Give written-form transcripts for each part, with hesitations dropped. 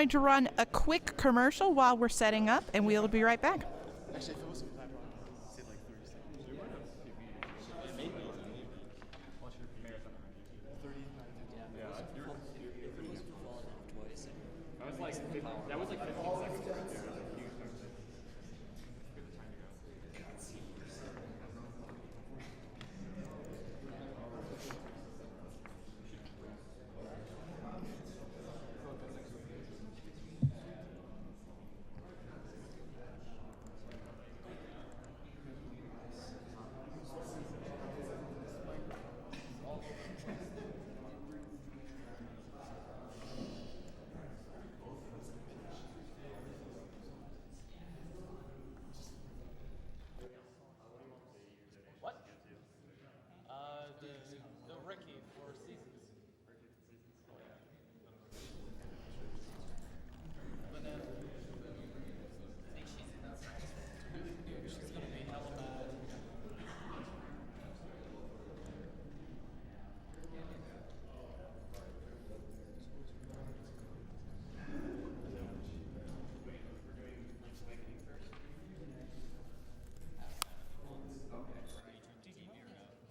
Going to run a quick commercial while we're setting up, and we'll be right back. Actually, if it wasn't that wrong, say like 30 seconds. Maybe. What's your marathon? 30. Yeah. That was like 15 seconds right there. That was a huge number. Good time to go. The Ricky for seasons. But I think she's in that section. She's gonna be hella bad.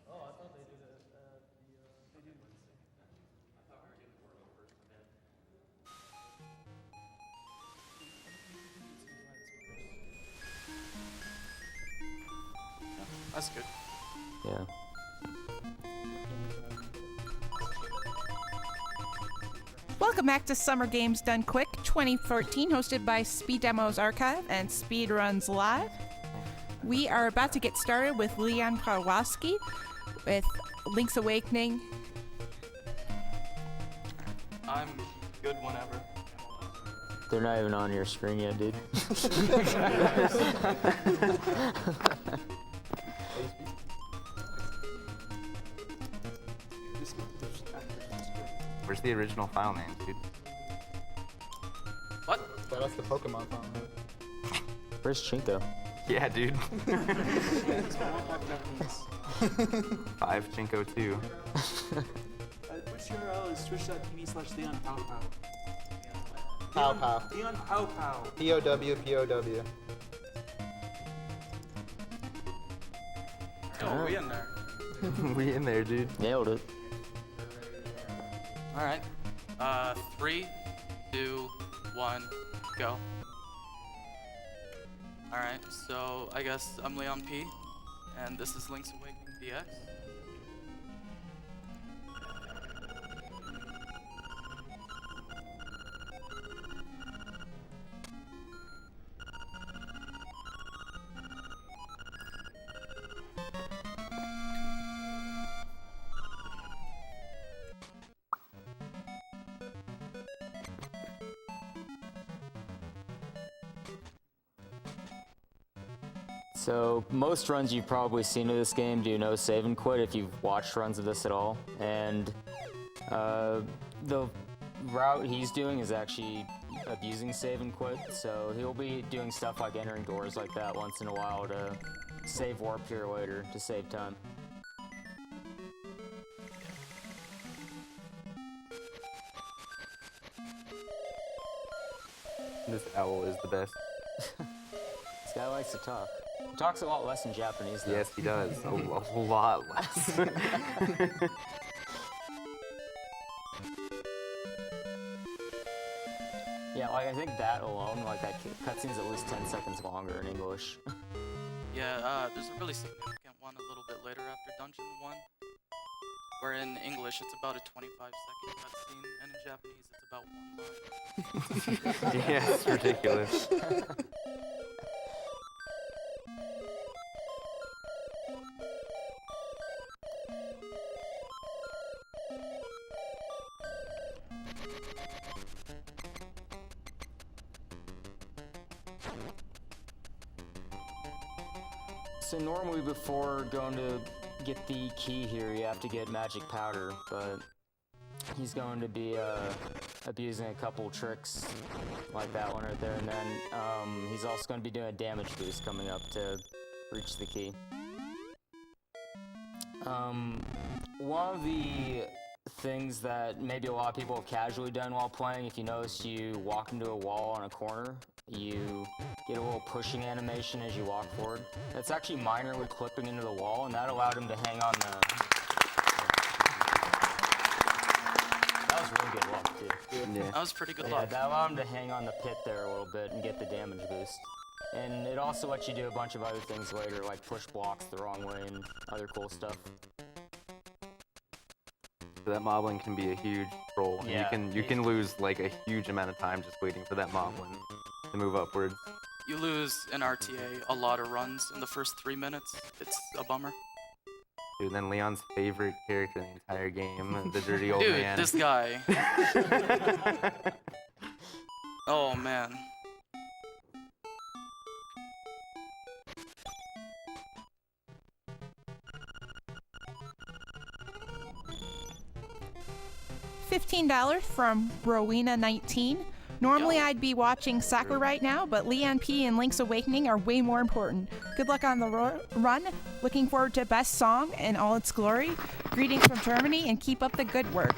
Oh, I thought they did it at they did Wednesday. I thought we were getting Porto first and then. That's good. Yeah. Welcome back to Summer Games Done Quick 2014, hosted by Speed Demos Archive and Speed Runs Live. We are about to get started with Leon Karwowski with Link's Awakening. I'm good whenever. They're not even on your screen yet, dude. Where's the original file name, dude? What? That's the Pokemon phone. Where's Chinko? Yeah, dude. 5 Chinko 2. Which URL is twitch.tv/LeonPowPow? Pow Pow. Leon Pow Pow. POW, POW. Oh, we in there. We in there, dude. Nailed it. All right. 3, 2, 1, go. All right. So I guess I'm Leon P, and this is Link's Awakening DX. So most runs you've probably seen of this game do no save and quit if you've watched runs of this at all. And the route he's doing is actually abusing save and quit. So he'll be doing stuff like entering doors like that once in a while to save warp here later to save time. This owl is the best. This guy likes to talk. He talks a lot less in Japanese though. Yes, he does. A lot less. Yeah, like I think that alone, like that cutscene's at least 10 seconds longer in English. Yeah, there's a really significant one a little bit later after Dungeon 1, where in English it's about a 25-second cutscene, and in Japanese it's about 1 line. Yeah, it's ridiculous. So normally before going to get the key here, you have to get magic powder, but he's going to be abusing a couple tricks like that one right there, and then he's also going to be doing a damage boost coming up to reach the key. One of the things that maybe a lot of people have casually done while playing. If you notice, you walk into a wall on a corner, you get a little pushing animation as you walk forward. That's actually minorly clipping into the wall, and that allowed him to hang on the... That was really good luck, too. Yeah. That was pretty good Yeah, luck. that allowed him to hang on the pit there a little bit and get the damage boost. And it also lets you do a bunch of other things later, like push blocks the wrong way and other cool stuff. So that moblin can be a huge troll. And Yeah. you can lose like a huge amount of time just waiting for that moblin to move upwards. You lose in RTA a lot of runs in the first 3 minutes. It's a bummer. Dude, then Leon's favorite character in the entire game, the dirty old Dude, man. this guy. Oh man. $15 from Rowena19. Normally Yo. I'd be watching soccer right now, but Leon P and Link's Awakening are way more important. Good luck on the run. Looking forward to best song in all its glory. Greetings from Germany and keep up the good work.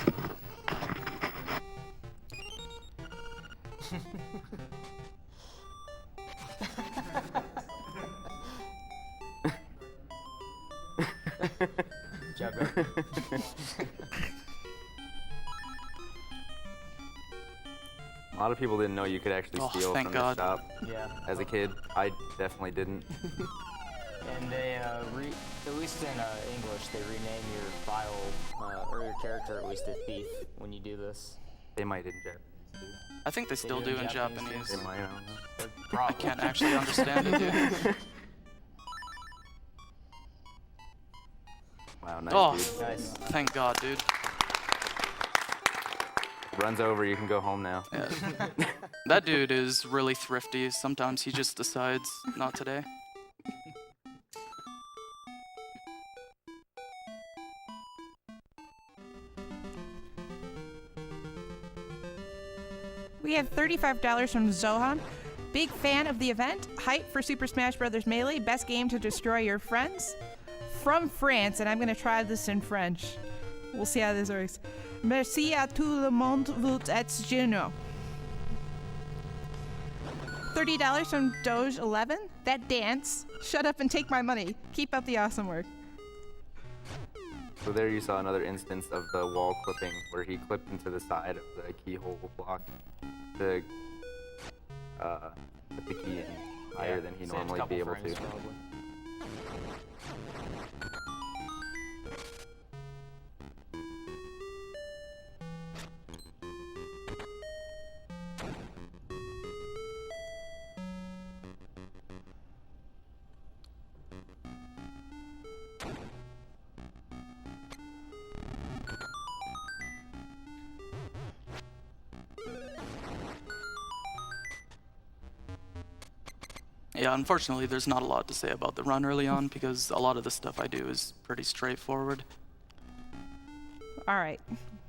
Good job, bro. A lot of people didn't know you could actually Oh, steal thank from God. the shop. Yeah. As a kid, I definitely didn't. And they, at least in English, they rename your file, or your character at least, to Thief when you do this. They might in Japanese too. I think they still do in Japanese. They might, I don't know. But I probably. can't actually understand it, dude. Wow, nice, Oh, dude. Nice. thank God, dude. Run's over, you can go home now. Yeah. That dude is really thrifty. Sometimes he just decides not today. We have $35 from Zohan. Big fan of the event. Hype for Super Smash Bros. Melee. Best game to destroy your friends. From France, and I'm going to try this in French. We'll see how this works. Merci à tout le monde, vous êtes géniaux. $30 from Doge11. That dance. Shut up and take my money. Keep up the awesome work. So there you saw another instance of the wall clipping, where he clipped into the side of the keyhole block to put the key in higher than he Saved a normally couple be able frames, to. probably. Yeah, unfortunately, there's not a lot to say about the run early on because a lot of the stuff I do is pretty straightforward. All right.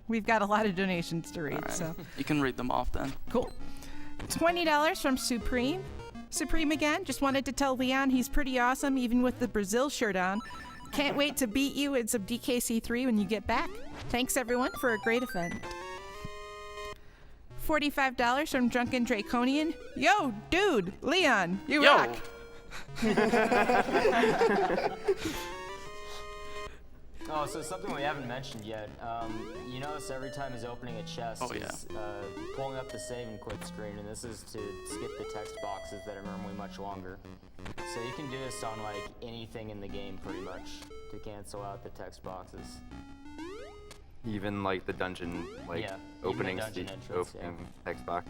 We've got a lot of donations to read, All right. so You can read them off then. cool. $20 from Supreme. Supreme again. Just wanted to tell Leon he's pretty awesome, even with the Brazil shirt on. Can't wait to beat you in some DKC3 when you get back. Thanks everyone for a great event. $45 from Drunken Draconian. Yo, dude, Leon, you Yo! rock. Oh, so something we haven't mentioned yet. You notice every time he's opening a chest, Oh, yeah. he's pulling up the save and quit screen, and this is to skip the text boxes that are normally much longer. So you can do this on like anything in the game pretty much to cancel out the text boxes. Even like the dungeon, like Yeah, even the opening, dungeon entrance, yeah. opening text box.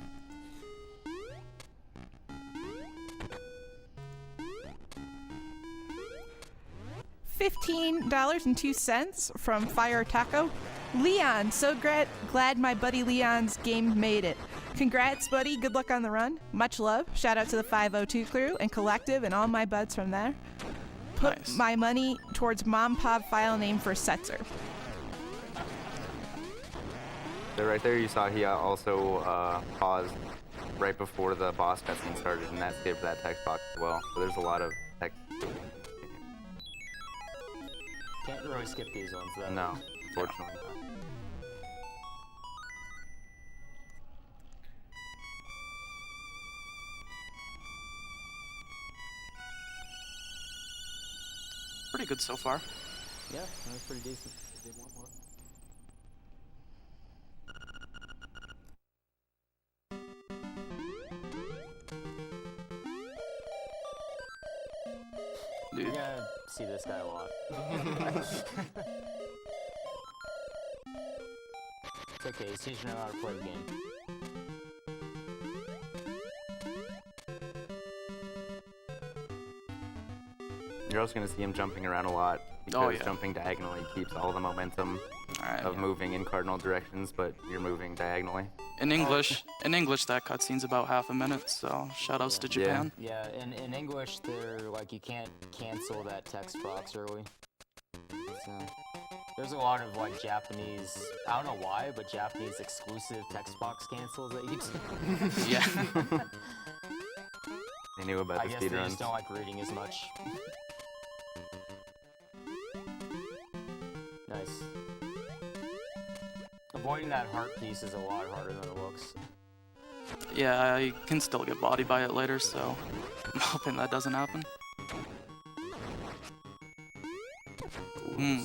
$15.02 from Fire Taco. Leon, so glad my buddy Leon's game made it. Congrats, buddy. Good luck on the run. Much love. Shout out to the 502 crew and Collective and all my buds from there. Put Nice. my money towards Mom Pop file name for Setzer. So right there you saw he also paused right before the boss cutscene started, and that skipped that text box as well. So there's a lot of text. Can't really skip these ones though. No, unfortunately. good so far. Yeah, that was pretty decent. They want more. You're Dude, gonna see this guy a lot. It's okay, he's teaching him how to play the game. You're also going to see him jumping around a lot because Oh, yeah. jumping diagonally keeps all the momentum alright. of moving in cardinal directions, but you're moving diagonally. In English, that cutscene's about half a minute, so shoutouts to Yeah. Japan. Yeah, in English, they're like, you can't cancel that text box early. So, there's a lot of like Japanese, I don't know why, but Japanese exclusive text box cancels that you do. Yeah. They knew about I the guess they speedruns. just don't like reading as much. Nice. Avoiding that heart piece is a lot harder than it looks. Yeah, I can still get bodied by it later, so I'm hoping that doesn't happen. Hmm.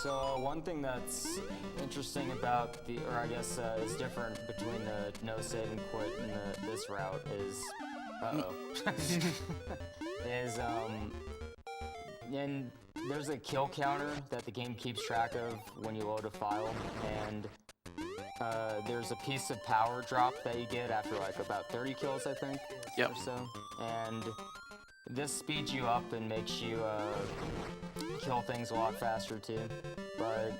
So one thing that's interesting about the, or I guess is different between the no save and quit and this route is, is and there's a kill counter that the game keeps track of when you load a file, and there's a piece of power drop that you get after like about 30 kills, I think, Yep. or so, and this speeds you up and makes you kill things a lot faster too. But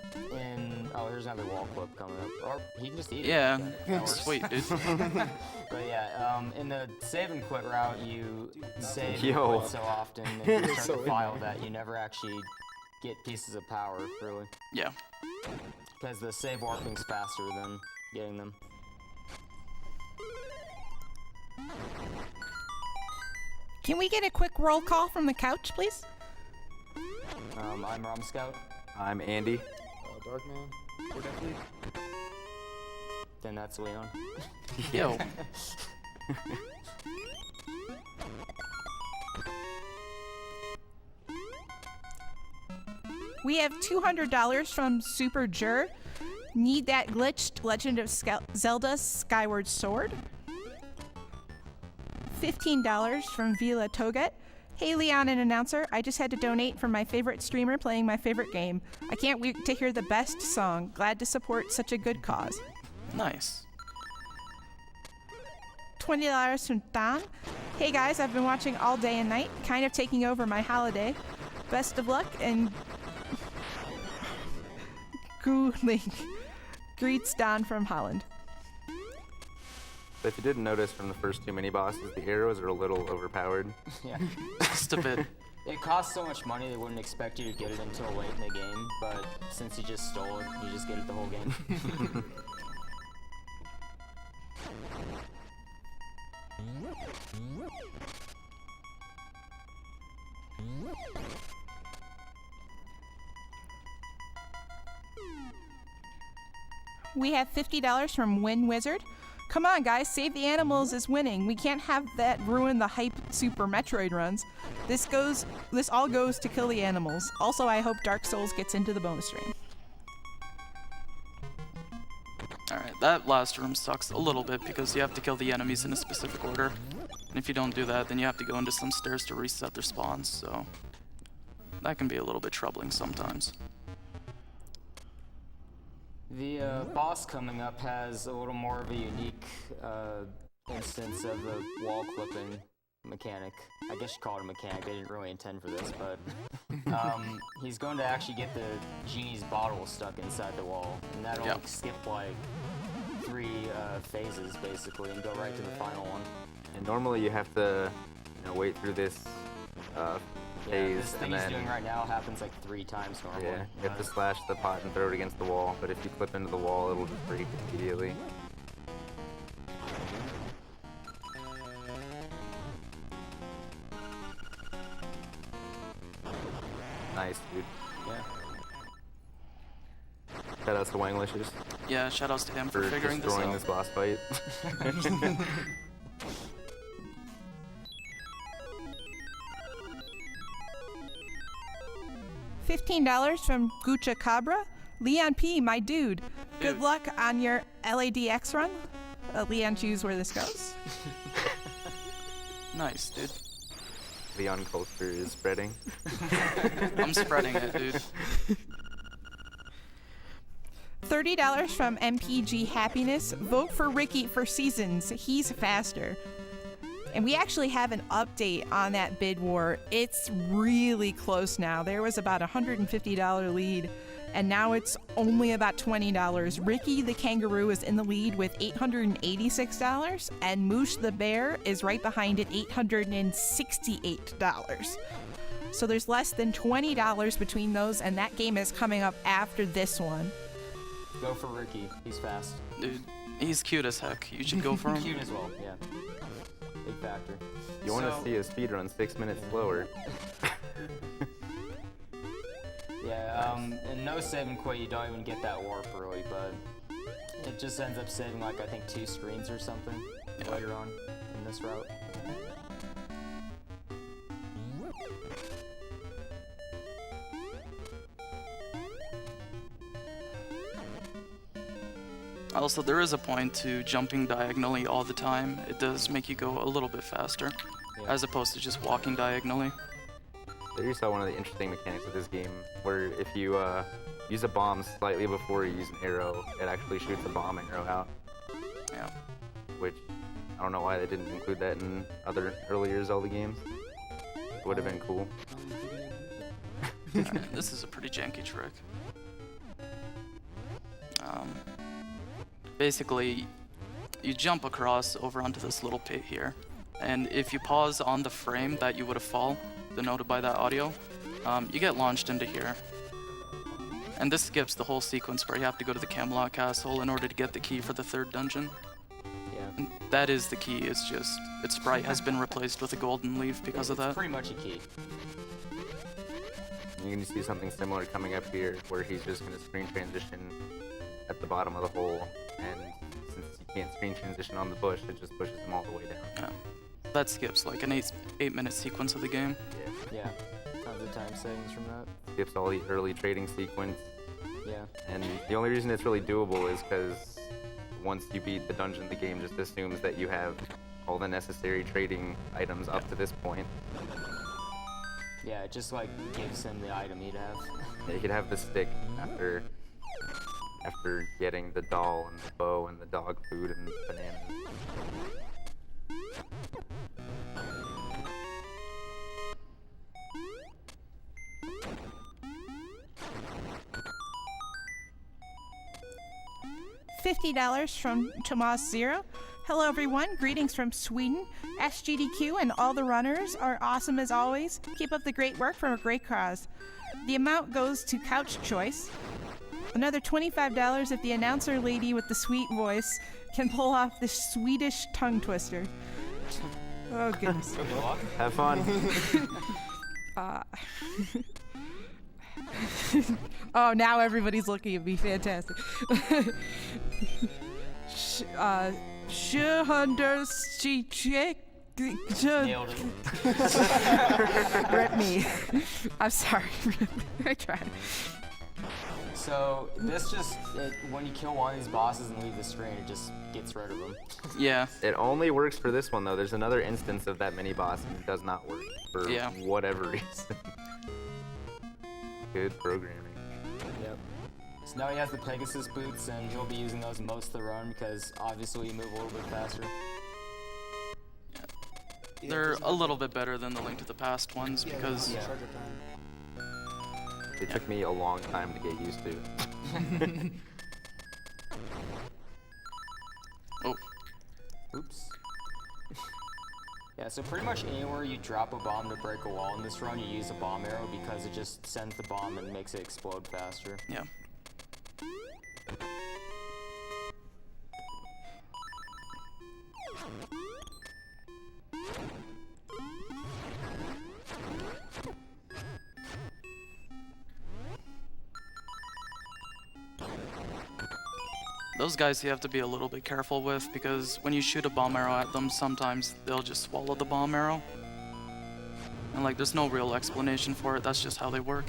oh, here's another wall clip coming up. Or he can just eat it. Yeah, That works. sweet, dude. But yeah, in the save and quit route, you save and Yo. quit so often and you So start in the file there. that you never actually get pieces of power, really. Yeah. Because the save warping's faster than getting them. Can we get a quick roll call from the couch, please? I'm Rom Scout. I'm Andy. Darkman. Then that's Leon. Yo. We have $200 from Super Jur. Need that glitched Legend of Zelda Skyward Sword. $15 from Vila Toget. Hey Leon and announcer, I just had to donate for my favorite streamer playing my favorite game. I can't wait to hear the best song. Glad to support such a good cause. Nice. $20 from Don. Hey guys, I've been watching all day and night, kind of taking over my holiday. Best of luck and Grueling. Greets Don from Holland. But if you didn't notice from the first two mini bosses, the arrows are a little overpowered. Yeah. Just a bit. It costs so much money they wouldn't expect you to get it until late in the game, but since you just stole it, you just get it the whole game. We have $50 from Win Wizard. Come on, guys, Save the Animals is winning. We can't have that ruin the hype Super Metroid runs. This all goes to kill the animals. Also, I hope Dark Souls gets into the bonus stream. Alright, that last room sucks a little bit because you have to kill the enemies in a specific order. And if you don't do that, then you have to go into some stairs to reset their spawns, so that can be a little bit troubling sometimes. The boss coming up has a little more of a unique instance of the wall clipping mechanic. I guess you call it a mechanic, they didn't really intend for this, but he's going to actually get the genie's bottle stuck inside the wall, and that'll Yep. skip like 3 phases basically and go right to the final one. And normally you have to wait through this Yeah, phase, this thing and he's then doing right now happens like 3 times normally. yeah, you have to slash the pot and throw it against the wall. But if you clip into the wall, it'll just break immediately. Nice, dude. Yeah. Shoutouts to Wanglicious Yeah, shoutouts to him for for figuring this destroying out. this boss fight. $15 from Gucha Cabra. Leon P, my dude. Good Dude. luck on your LADX run. Leon, choose where this goes. Nice, dude. Leon culture is spreading. I'm spreading it, dude. $30 from MPG Happiness. Vote for Ricky for seasons. He's faster. And we actually have an update on that bid war. It's really close now. There was about a $150 lead, and now it's only about $20. Ricky the Kangaroo is in the lead with $886, and Moosh the Bear is right behind at $868. So there's less than $20 between those, and that game is coming up after this one. Go for Ricky. He's fast. Dude, he's cute as heck. You should go for him. Cute as well, yeah. Big factor. You want to So- see a speedrun 6 minutes slower. Yeah, and no save and quit, you don't even get that warp early, but it just ends up saving like I think 2 screens or something later on in this route. Also, there is a point to jumping diagonally all the time. It does make you go a little bit faster, Yeah. as opposed to just walking diagonally. There you saw one of the interesting mechanics of this game, where if you use a bomb slightly before you use an arrow, it actually shoots a bomb arrow out. Yeah. Which, I don't know why they didn't include that in other earlier Zelda games. It would have been cool. Alright, this is a pretty janky trick. Basically, you jump across over onto this little pit here, and if you pause on the frame that you would have fall, denoted by that audio, you get launched into here. And this skips the whole sequence where you have to go to the Camelot Castle in order to get the key for the 3rd dungeon. Yeah. And that is the key, it's just, its sprite has been replaced with a golden leaf because of It's that. pretty much a key. You can see something similar coming up here, where he's just going to screen transition at the bottom of the hole, and since you can't screen transition on the bush, it just pushes him all the way down. Yeah. That skips like an 8-minute sequence of the game. Yeah. Tons of time savings from that. Skips all the early trading sequence, Yeah. and the only reason it's really doable is because once you beat the dungeon, the game just assumes that you have all the necessary trading items up to this point. Yeah, it just like gives him the item he'd have. Yeah, you could have the stick after getting the doll and the bow and the dog food and bananas. $50 from Tomas Zero. Hello, everyone. Greetings from Sweden. SGDQ and all the runners are awesome as always. Keep up the great work for a great cause. The amount goes to Couch Choice. Another $25 if the announcer lady with the sweet voice can pull off the Swedish tongue twister. Oh, goodness. Good luck. Have fun. Oh, now everybody's looking at me. Fantastic. Nailed it. Rip me. I'm sorry. I tried. So this just, when you kill one of these bosses and leave the screen, it just gets rid of them. Yeah. It only works for this one though. There's another instance of that mini boss and it does not work for Yeah. whatever reason. Good programming. Yep. So now he has the Pegasus boots, and he'll be using those most of the run because obviously you move a little bit faster. They're a little bit better than the Link to the Past ones because Yeah. Charger time. It took me a long time to get used to. oh, Oops. Yeah, so pretty much anywhere you drop a bomb to break a wall in this run, you use a bomb arrow because it just sends the bomb and makes it explode faster. Yeah. Those guys you have to be a little bit careful with, because when you shoot a bomb arrow at them, sometimes they'll just swallow the bomb arrow. And like, there's no real explanation for it, that's just how they work.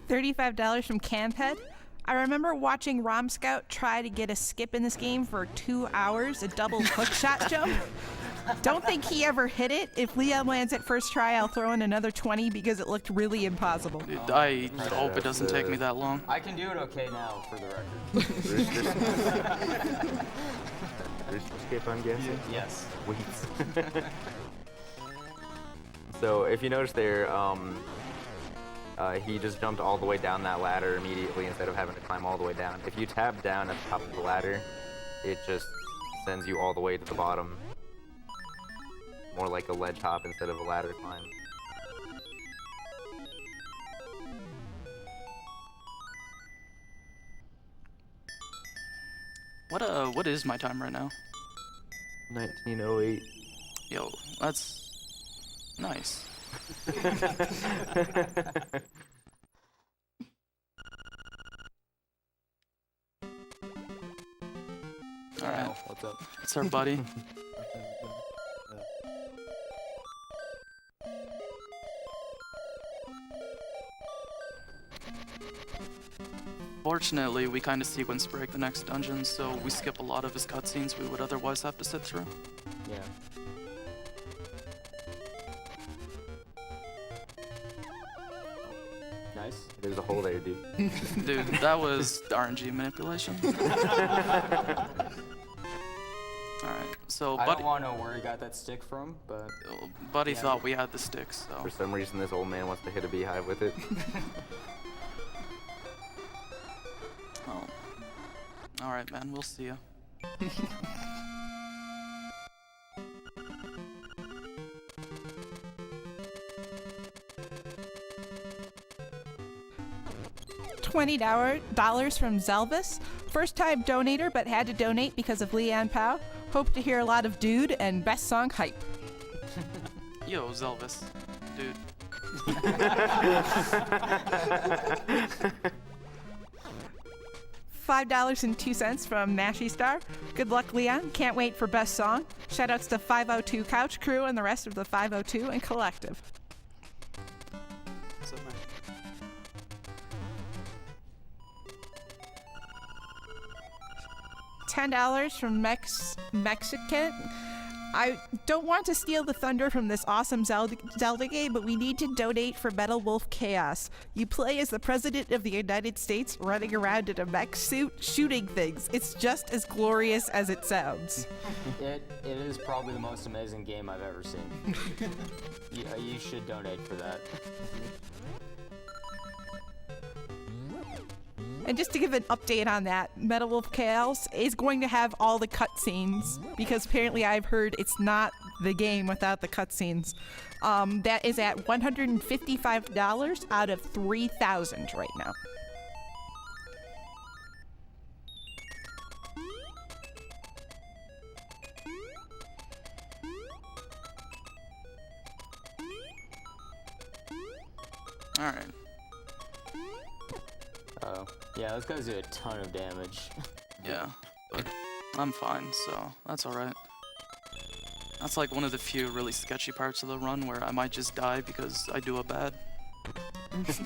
$35 from Camphead. I remember watching Rom Scout try to get a skip in this game for 2 hours, a double hookshot jump. Don't think he ever hit it. If Leon lands at first try, I'll throw in another 20 because it looked really impossiple. Dude, I hope it doesn't take me that long. I can do it okay now, for the record. Rooster skip, I'm guessing? Yes. Wait. So if you notice there, he just jumped all the way down that ladder immediately instead of having to climb all the way down. If you tap down at the top of the ladder, it just sends you all the way to the bottom. More like a ledge hop instead of a ladder climb. What is my time right now? 1908. Yo, that's nice. Alright, What's up? it's our buddy. Fortunately, we kind of sequence break the next dungeon, so we skip a lot of his cutscenes we would otherwise have to sit through. Yeah. Nice. There's a hole there, dude. Dude, that was RNG manipulation. Alright, so I Buddy, don't want to know where he got that stick from, but Buddy yeah. thought we had the sticks, so. For some reason, this old man wants to hit a beehive with it. Oh. Alright, man, we'll see ya. $20 from Zelvis. First time donator, but had to donate because of Leanne Powell. Hope to hear a lot of dude and best song hype. Yo, Zelvis. Dude. $5.02 from Mashy Star. Good luck, Leon. Can't wait for best song. Shoutouts to 502 Couch Crew and the rest of the 502 and Collective. What's up, man? $10 from Mexican. I don't want to steal the thunder from this awesome Zelda game, but we need to donate for Metal Wolf Chaos. You play as the President of the United States running around in a mech suit shooting things. It's just as glorious as it sounds. it is probably the most amazing game I've ever seen. You should donate for that. And just to give an update on that, Metal Wolf Chaos is going to have all the cutscenes because apparently I've heard it's not the game without the cutscenes. That is at $155 out of $3,000 right now. Alright. Oh, yeah, those guys do a ton of damage. Yeah. But I'm fine, so that's alright. That's like one of the few really sketchy parts of the run where I might just die because I do a bad. So,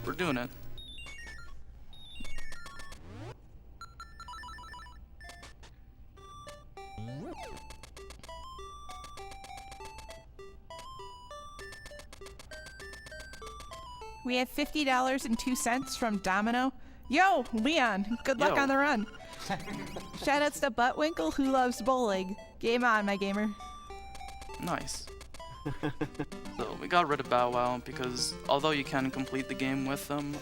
we're doing it. We have $50.02 from Domino. Yo, Leon, good luck Yo. on the run. Shoutouts to Buttwinkle, who loves bowling. Game on, my gamer. Nice. So we got rid of Bow Wow because although you can complete the game with them,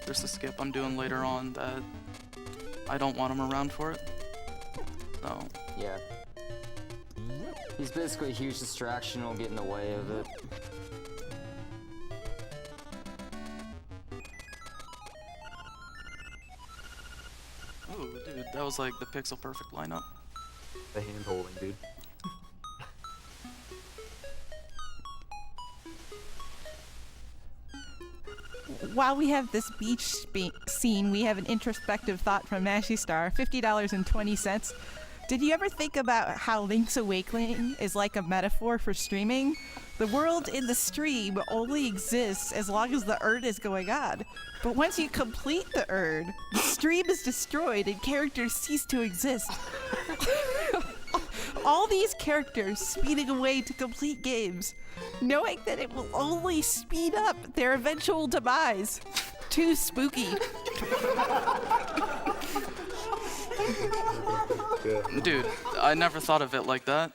there's a skip I'm doing later on that I don't want him around for it. So Yeah. He's basically a huge distraction, will get in the way of it. ooh, dude, that was like the pixel perfect lineup. The hand holding, dude. While we have this beach scene, we have an introspective thought from Mashy Star. $50.20. Did you ever think about how Link's Awakening is like a metaphor for streaming? The world in the stream only exists as long as the urn is going on. But once you complete the urn, the stream is destroyed and characters cease to exist. All these characters speeding away to complete games, knowing that it will only speed up their eventual demise. Too spooky. Dude, I never thought of it like that.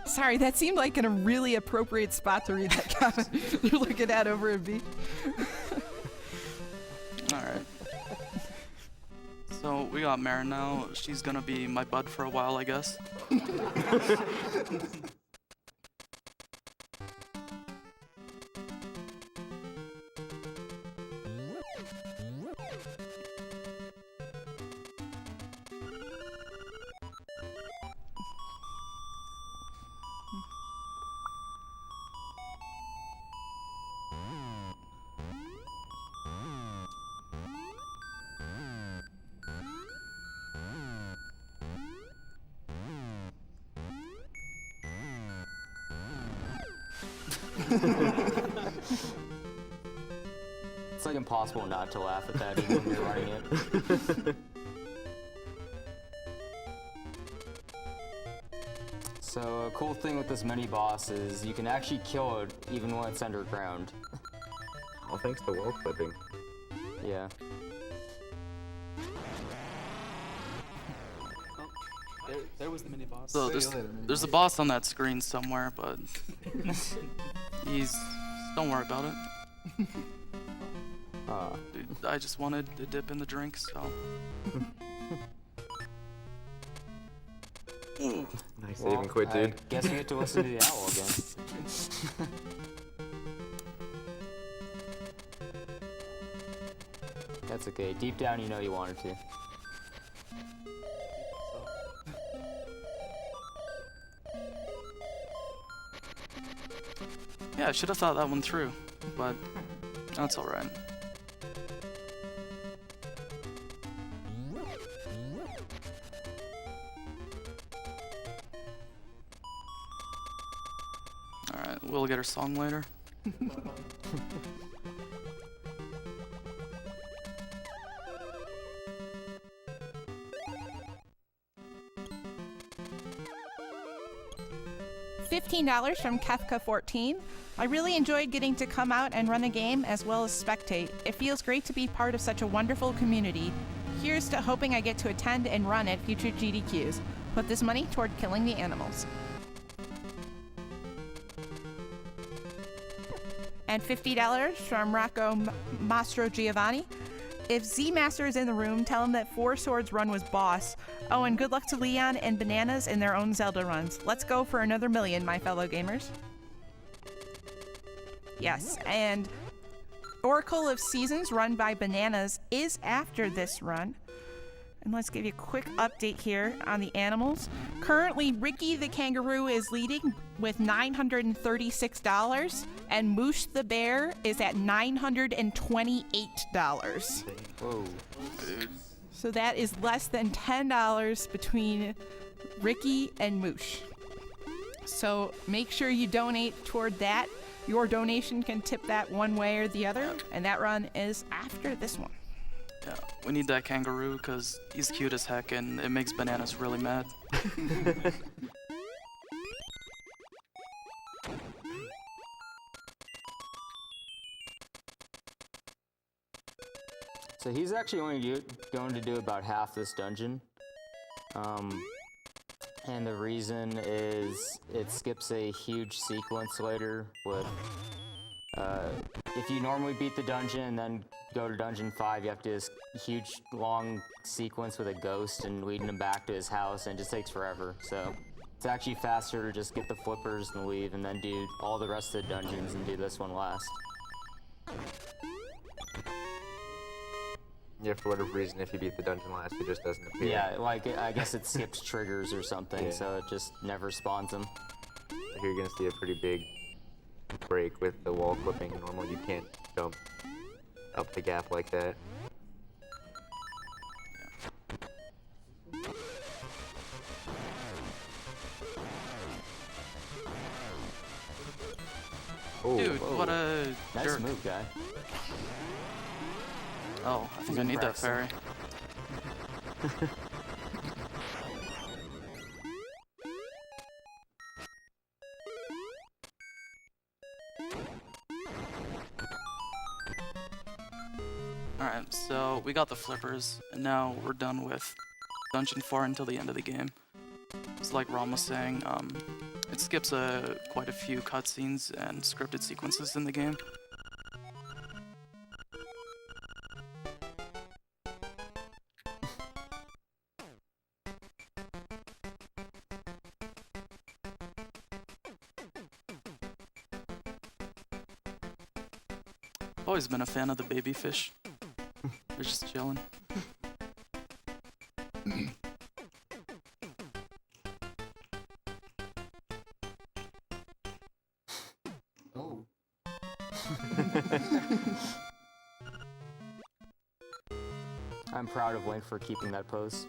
Sorry, that seemed like a really appropriate spot to read that comment. You're looking at over at me. Alright. So we got Mare now. She's gonna be my bud for a while, I guess. It's like impossible not to laugh at that even when you're running it. So a cool thing with this mini boss is you can actually kill it even when it's underground. All thanks to wall clipping. Yeah. There was the mini boss. So there's a boss on that screen somewhere, but don't worry about it. Dude, I just wanted to dip in the drink, so. Nice save and quit, dude. I guess we get to listen to the owl again. That's okay. Deep down, you know you wanted to. Yeah, I should have thought that one through, but that's alright. Alright, we'll get her song later. $15 from Kefka14. I really enjoyed getting to come out and run a game as well as spectate. It feels great to be part of such a wonderful community. Here's to hoping I get to attend and run at future GDQs. Put this money toward killing the animals. And $50 from Rocco Mastro Giovanni. If Z-Master is in the room, tell him that Four Swords run was boss. Oh, and good luck to Leon and Bananas in their own Zelda runs. Let's go for another million, my fellow gamers. Yes, and Oracle of Seasons, run by Bananas, is after this run. And let's give you a quick update here on the animals. Currently, Ricky the Kangaroo is leading with $936, and Moosh the Bear is at $928. Whoa. Dude. So that is less than $10 between Ricky and Moosh. So make sure you donate toward that. Your donation can tip that one way or the other, and that run is after this one. Yeah, we need that kangaroo because he's cute as heck and it makes Bananas really mad. So he's actually only going to do about half this dungeon. And the reason is it skips a huge sequence later with, if you normally beat the dungeon and then go to dungeon 5, you have to do this huge long sequence with a ghost and leading him back to his house, and it just takes forever. So it's actually faster to just get the flippers and leave and then do all the rest of the dungeons and do this one last. Yeah, for whatever reason, if you beat the dungeon last, it just doesn't appear. Yeah, like, I guess it skips triggers or something, Yeah. so it just never spawns them. Here you're gonna see a pretty big break with the wall clipping. Normally you can't jump up the gap like that. Oh, Dude, what a Nice jerk. move, guy. Oh, I think I in need that practice. fairy. Alright, so we got the flippers, and now we're done with Dungeon 4 until the end of the game. It's like Ron was saying, it skips quite a few cutscenes and scripted sequences in the game. Always been a fan of the baby fish. They're just chilling. Oh. I'm proud of Link for keeping that pose.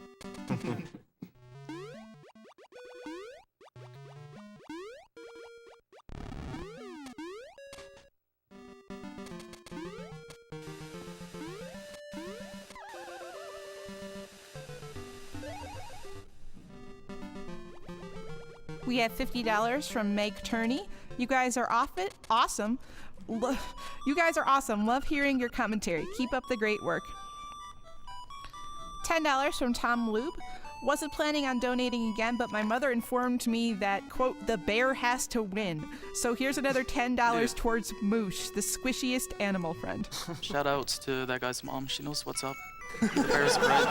We have $50 from Meg Turney. You guys are awesome. You guys are awesome. Love hearing your commentary. Keep up the great work. $10 from Tom Lube. Wasn't planning on donating again, but my mother informed me that, quote, the bear has to win. So here's another $10 Dude. towards Moosh, the squishiest animal friend. Shout outs to that guy's mom. She knows what's up. The bear's red.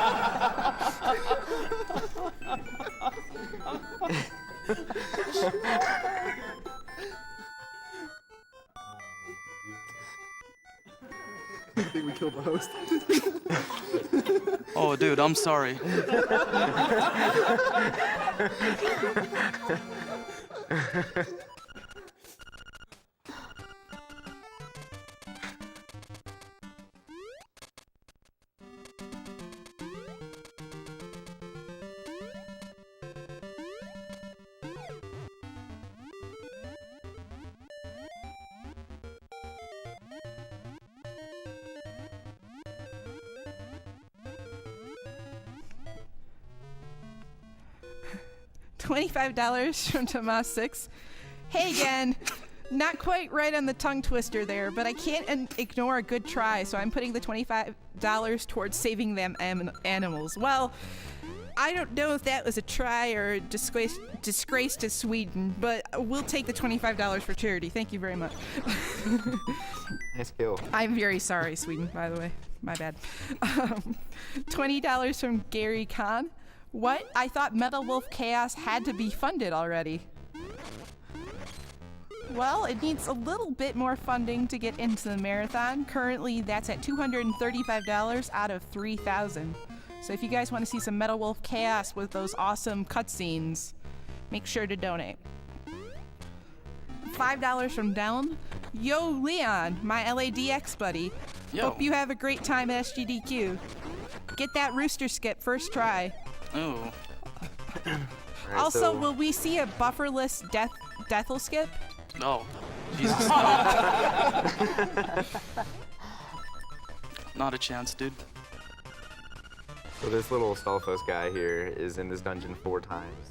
I think we killed the host. Oh, dude, I'm sorry. $25 from Tomas6. Hey again. Not quite right on the tongue twister there, but I can't ignore a good try, so I'm putting the $25 towards saving them animals. Well, I don't know if that was a try or a disgrace to Sweden, but we'll take the $25 for charity. Thank you very much. Nice kill. I'm very sorry, Sweden, by the way. My bad. $20 from Gary Kahn. What? I thought Metal Wolf Chaos had to be funded already. Well, it needs a little bit more funding to get into the marathon. Currently, that's at $235 out of $3,000. So if you guys want to see some Metal Wolf Chaos with those awesome cutscenes, make sure to donate. $5 from Down. Yo, Leon, my LADX buddy. Yo. Hope you have a great time at SGDQ. Get that rooster skip first try. Oh. Alright, Also, so- will we see a bufferless death'll skip? No. Jesus, no. Not a chance, dude. So this little Stalfos guy here is in this dungeon 4 times.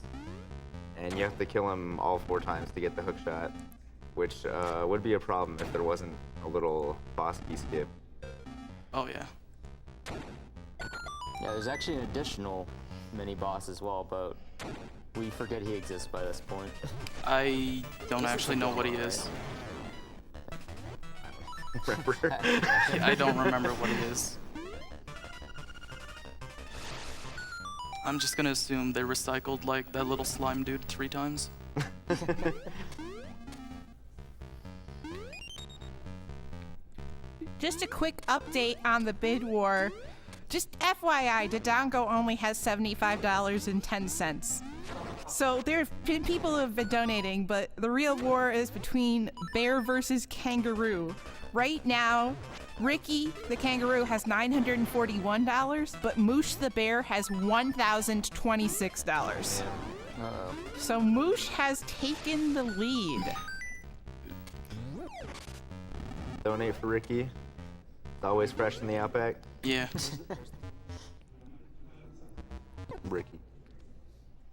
And you have to kill him all 4 times to get the hook shot, which would be a problem if there wasn't a little boss key skip. Oh, yeah. Yeah, there's actually an additional mini boss as well, but we forget he exists by this point. I don't This is actually the know what he Goro, is. Remember? I don't remember what he is. I'm just gonna assume they recycled like that little slime dude 3 times. Just a quick update on the bid war. Just FYI, Dodongo only has $75.10. So there have been people who have been donating, but the real war is between bear versus kangaroo. Right now, Ricky the kangaroo has $941, but Moosh the bear has $1,026. Uh-oh. So Moosh has taken the lead. Donate for Ricky. It's always fresh in the Outback. Yeah. Ricky.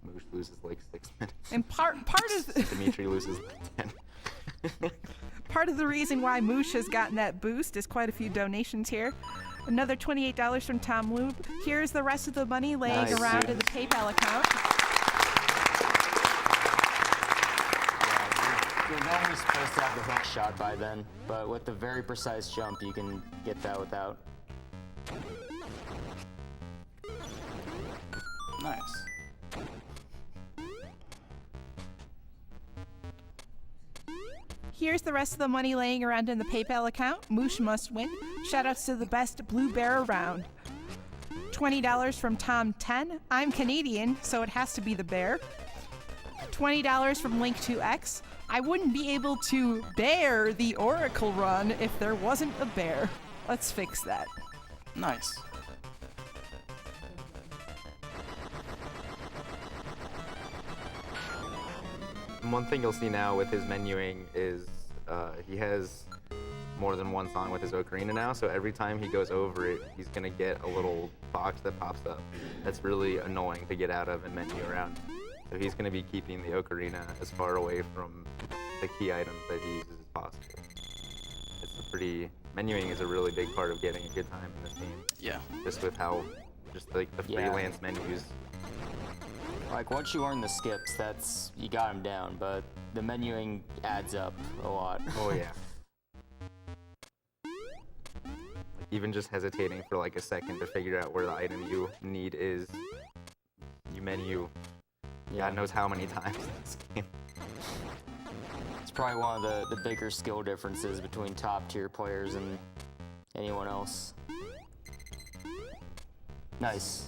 Moosh loses like 6 minutes. And part of Dimitri loses like 10. part of the reason why Moosh has gotten that boost is quite a few donations here. Another $28 from Tom Lube. Here's the rest of the money laying Nice. around in the PayPal account. You're normally supposed to have the hook shot by then, but with the very precise jump, you can get that without. Nice. Here's the rest of the money laying around in the PayPal account. Moosh must win. Shoutouts to the best blue bear around. $20 from Tom 10. I'm Canadian, so it has to be the bear. $20 from Link2X. I wouldn't be able to bear the Oracle run if there wasn't a bear. Let's fix that. Nice. One thing you'll see now with his menuing is he has more than one song with his ocarina now, so every time he goes over it, he's gonna get a little box that pops up. That's really annoying to get out of and menu around. So he's gonna be keeping the ocarina as far away from the key items that he uses as possible. It's a pretty, menuing is a really big part of getting a good time in this game. Yeah. Just with how, just like the Yeah. freelance menus. Like, once you earn the skips, that's, you got him down, but the menuing adds up a lot. Oh yeah. Even just hesitating for like a second to figure out where the item you need is, you menu God knows how many times in this game. It's probably one of the bigger skill differences between top tier players and anyone else. Nice.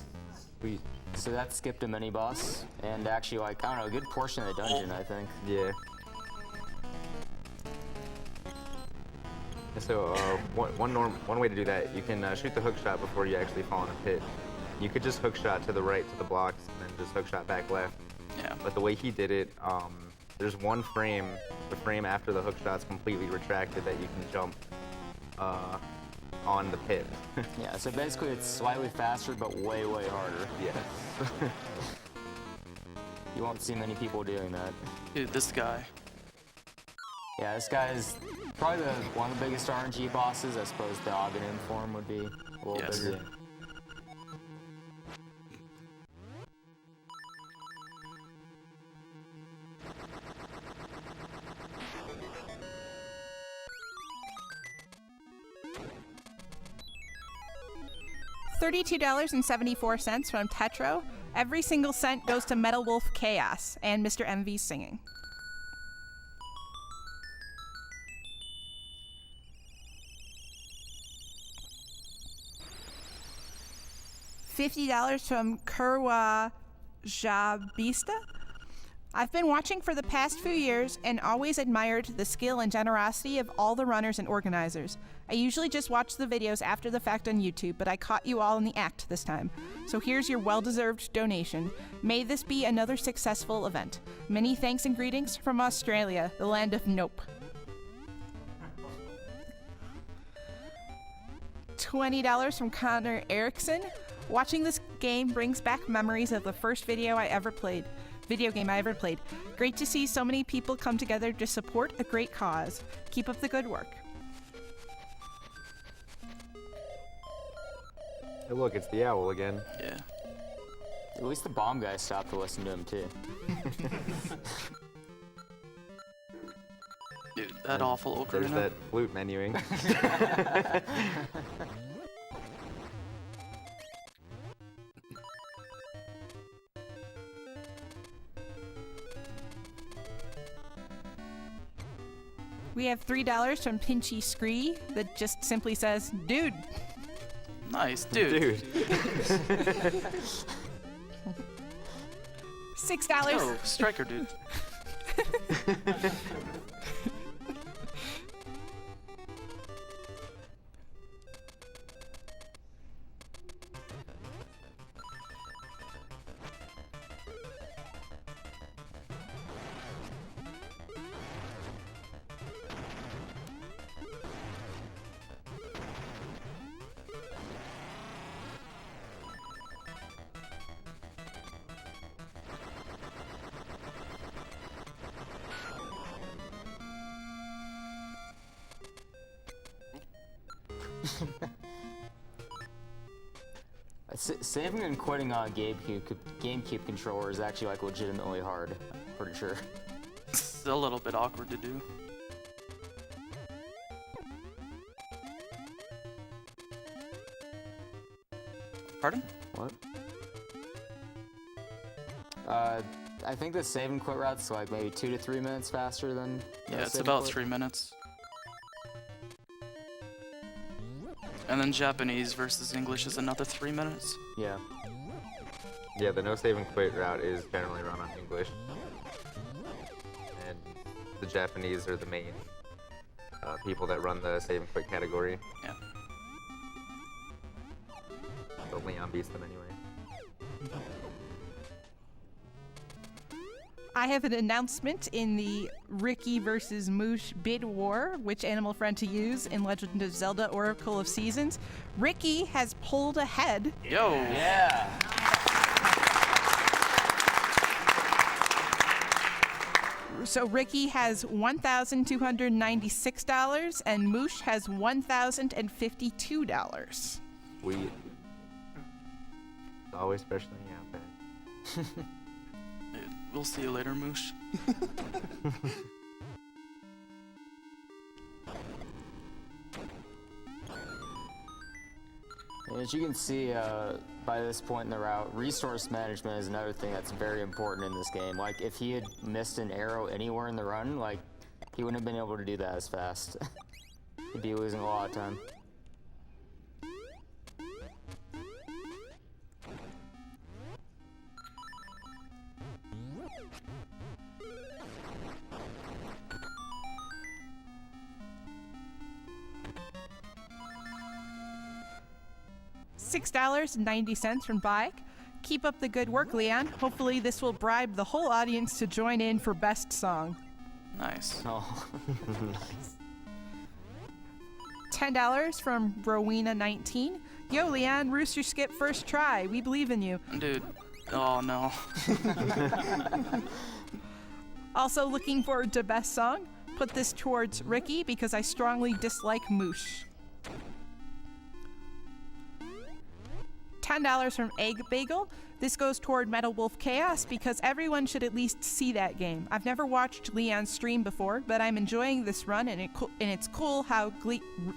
So that skipped a mini boss, and actually, like, I don't know, a good portion of the dungeon, I think. Yeah. So one way to do that, you can shoot the hook shot before you actually fall in a pit. You could just hook shot to the right to the blocks, and then just hook shot back left. Yeah. But the way he did it, there's one frame, the frame after the hook shot's completely retracted, that you can jump on the pit. Yeah, so basically it's slightly faster, but way, way harder. Yeah. You won't see many people doing that. Dude, this guy. Yeah, this guy is probably one of the biggest RNG bosses. I suppose the Aghanim form would be a little Yes. bigger. $32.74 from Tetro. Every single cent goes to Metal Wolf Chaos and Mr. MV singing. $50 from Kurwa Jabista. I've been watching for the past few years and always admired the skill and generosity of all the runners and organizers. I usually just watch the videos after the fact on YouTube, but I caught you all in the act this time. So here's your well-deserved donation. May this be another successful event. Many thanks and greetings from Australia, the land of nope. $20 from Connor Erickson. Watching this game brings back memories of the first video game I ever played. Great to see so many people come together to support a great cause. Keep up the good work. Hey, look, it's the owl again. Yeah. At least the bomb guy stopped to listen to him too. Dude, that awful There's ocarina. that flute menuing. We have $3 from Pinchy Scree that just simply says, dude. Nice, dude. $6. Yo, striker, dude. Saving and quitting on a GameCube controller is actually like legitimately hard. Pretty sure. It's a little bit awkward to do. Pardon? What? I think the save and quit route's like maybe 2 to 3 minutes faster than. Yeah, it's save and about quit. 3 minutes. And then Japanese versus English is another 3 minutes. Yeah. Yeah, the no save and quit route is generally run on English. And the Japanese are the main people that run the save and quit category. Yeah. So Leon beats them anyway. I have an announcement in the Ricky versus Moosh bid war, which animal friend to use in Legend of Zelda Oracle of Seasons. Ricky has pulled ahead. Yo! Yeah. So Ricky has $1,296 and Moosh has $1,052. Sweet. Always special in the outback. We'll see you later, Moosh. As you can see by this point in the route, resource management is another thing that's very important in this game. Like, if he had missed an arrow anywhere in the run, like, he wouldn't have been able to do that as fast. He'd be losing a lot of time. $6.90 from Bike. Keep up the good work, Leon. Hopefully this will bribe the whole audience to join in for best song. Nice. Oh. $10 from Rowena19. Yo, Leon, Rooster Skip first try. We believe in you. Dude. Oh, no. Also looking forward to best song. Put this towards Ricky because I strongly dislike Moosh. $10 from Egg Bagel. This goes toward Metal Wolf Chaos because everyone should at least see that game. I've never watched Leon stream before, but I'm enjoying this run, and it's cool how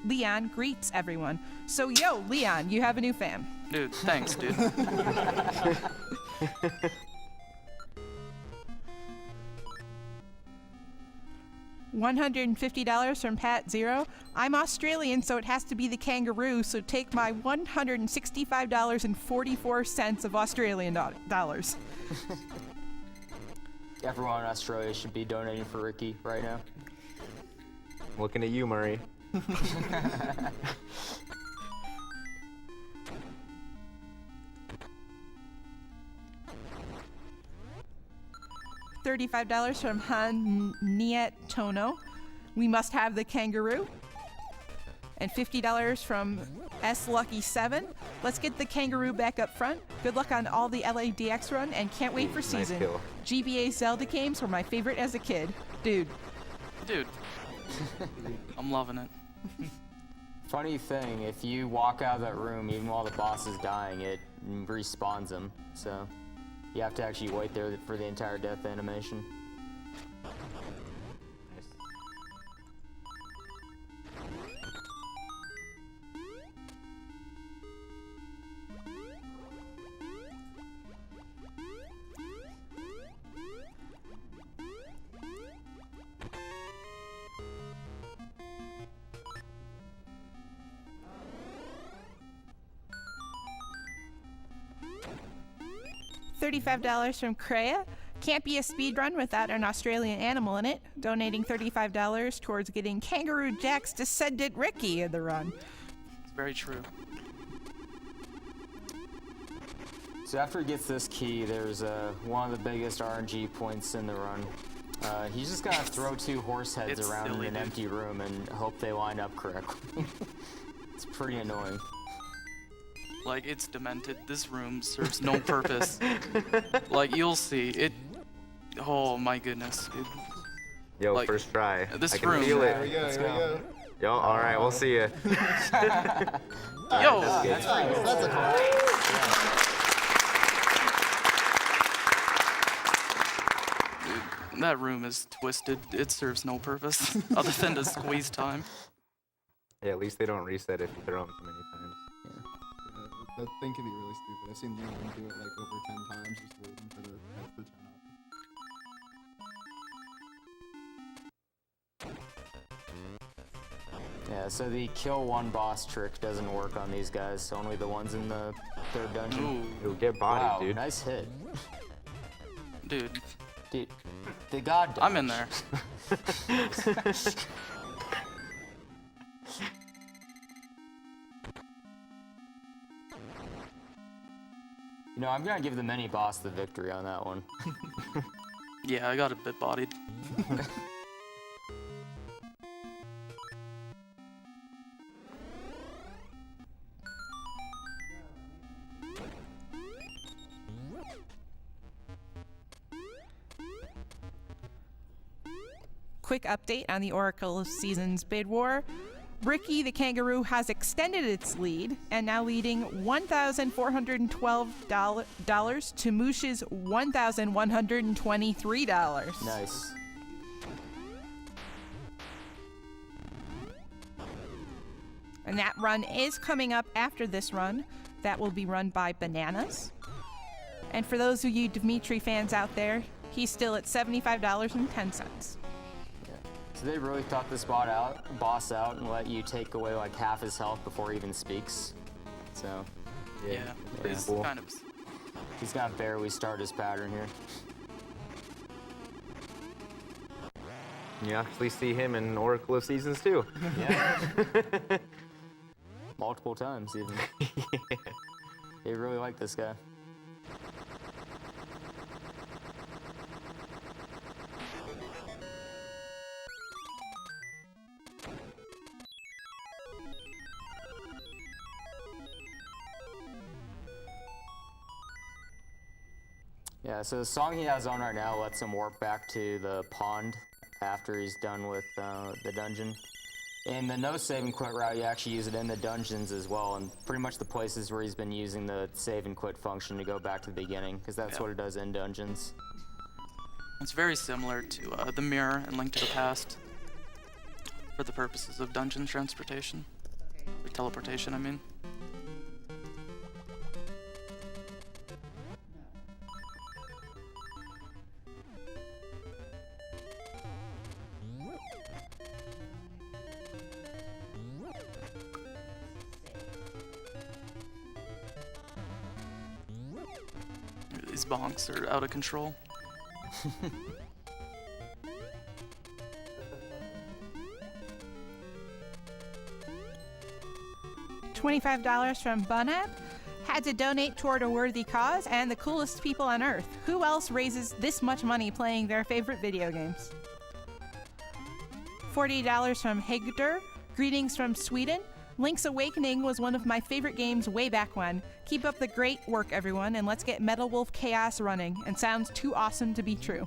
Leon greets everyone. So yo, Leon, you have a new fan. Dude, thanks, dude. $150 from Pat Zero. I'm Australian, so it has to be the kangaroo, so take my $165.44 of Australian dollars. Everyone in Australia should be donating for Ricky right now. Looking at you, Murray. $35 from Han Niet Tono. We must have the kangaroo. And $50 from S Lucky 7. Let's get the kangaroo back up front. Good luck on all the LADX run, and can't wait for Nice season. kill. GBA Zelda games were my favorite as a kid. Dude. Dude. I'm loving it. Funny thing, if you walk out of that room, even while the boss is dying, it respawns him. So you have to actually wait there for the entire death animation. $35 from Kreia. Can't be a speed run without an Australian animal in it. Donating $35 towards getting Kangaroo Jack's descendant Ricky in the run. It's very true. So after he gets this key, there's one of the biggest RNG points in the run. He's just gonna throw 2 horse heads It's around silly, in an dude. empty room and hope they line up correctly. It's pretty annoying. Like, it's demented. This room serves no purpose. Like, you'll see. It. Oh my goodness. Yo, Like, first try. this I can room- feel Here we it. go, here we go. Yo, alright, we'll see ya. Yo! That's a clap. That room is twisted. It serves no purpose other than to squeeze time. Yeah, at least they don't reset if you throw them too many times. That thing can be really stupid. I've seen Leon do it like over 10 times just waiting for the heads to turn up. Yeah, so the kill one boss trick doesn't work on these guys, only the ones in the 3rd dungeon. Ooh, Yo, get bodied, Wow, dude. nice hit. dude. Dude, the god I'm in there. You know, I'm gonna give the mini boss the victory on that one. Yeah, I got a bit bodied. Quick update on the Oracle of Seasons bid war. Ricky the Kangaroo has extended its lead and now leading $1,412 to Moosh's $1,123. Nice. And that run is coming up after this run. That will be run by Bananas. And for those of you Dimitri fans out there, he's still at $75.10. So they really thought this boss out and let you take away like half his health before he even speaks. So Yeah, pretty it's cool. kind of. he's gonna barely start his pattern here. You actually see him in Oracle of Seasons too. Yeah. Multiple times even. They really like this guy. Yeah, so the song he has on right now lets him warp back to the pond after he's done with the dungeon. In the no save and quit route, you actually use it in the dungeons as well, and pretty much the places where he's been using the save and quit function to go back to the beginning, because that's Yeah. what it does in dungeons. It's very similar to the mirror and Link to the Past for the purposes of dungeon transportation. Or teleportation, I mean. These bonks are out of control. $25 from Bunab. Had to donate toward a worthy cause and the coolest people on earth. Who else raises this much money playing their favorite video games? $40 from Hegder. Greetings from Sweden. Link's Awakening was one of my favorite games way back when. Keep up the great work, everyone, and let's get Metal Wolf Chaos running. And sounds too awesome to be true.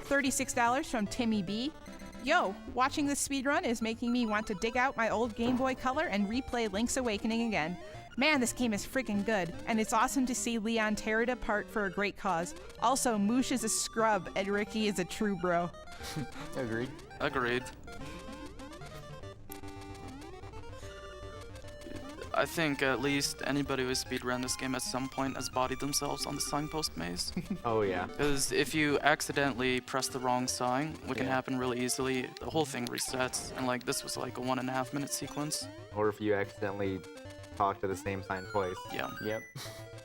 $36 from Timmy B. Yo, watching this speedrun is making me want to dig out my old Game Boy Color and replay Link's Awakening again. Man, this game is freaking good, and it's awesome to see Leon tear it apart for a great cause. Also, Moosh is a scrub, and Ricky is a true bro. Agreed. Agreed. I think at least anybody who has speedrun this game at some point has bodied themselves on the signpost maze. Oh yeah. Because if you accidentally press the wrong sign, which can Yeah. happen really easily, the whole thing resets. And like this was like a 1.5 minute sequence. Or if you accidentally talk to the same sign twice. Yeah. Yep.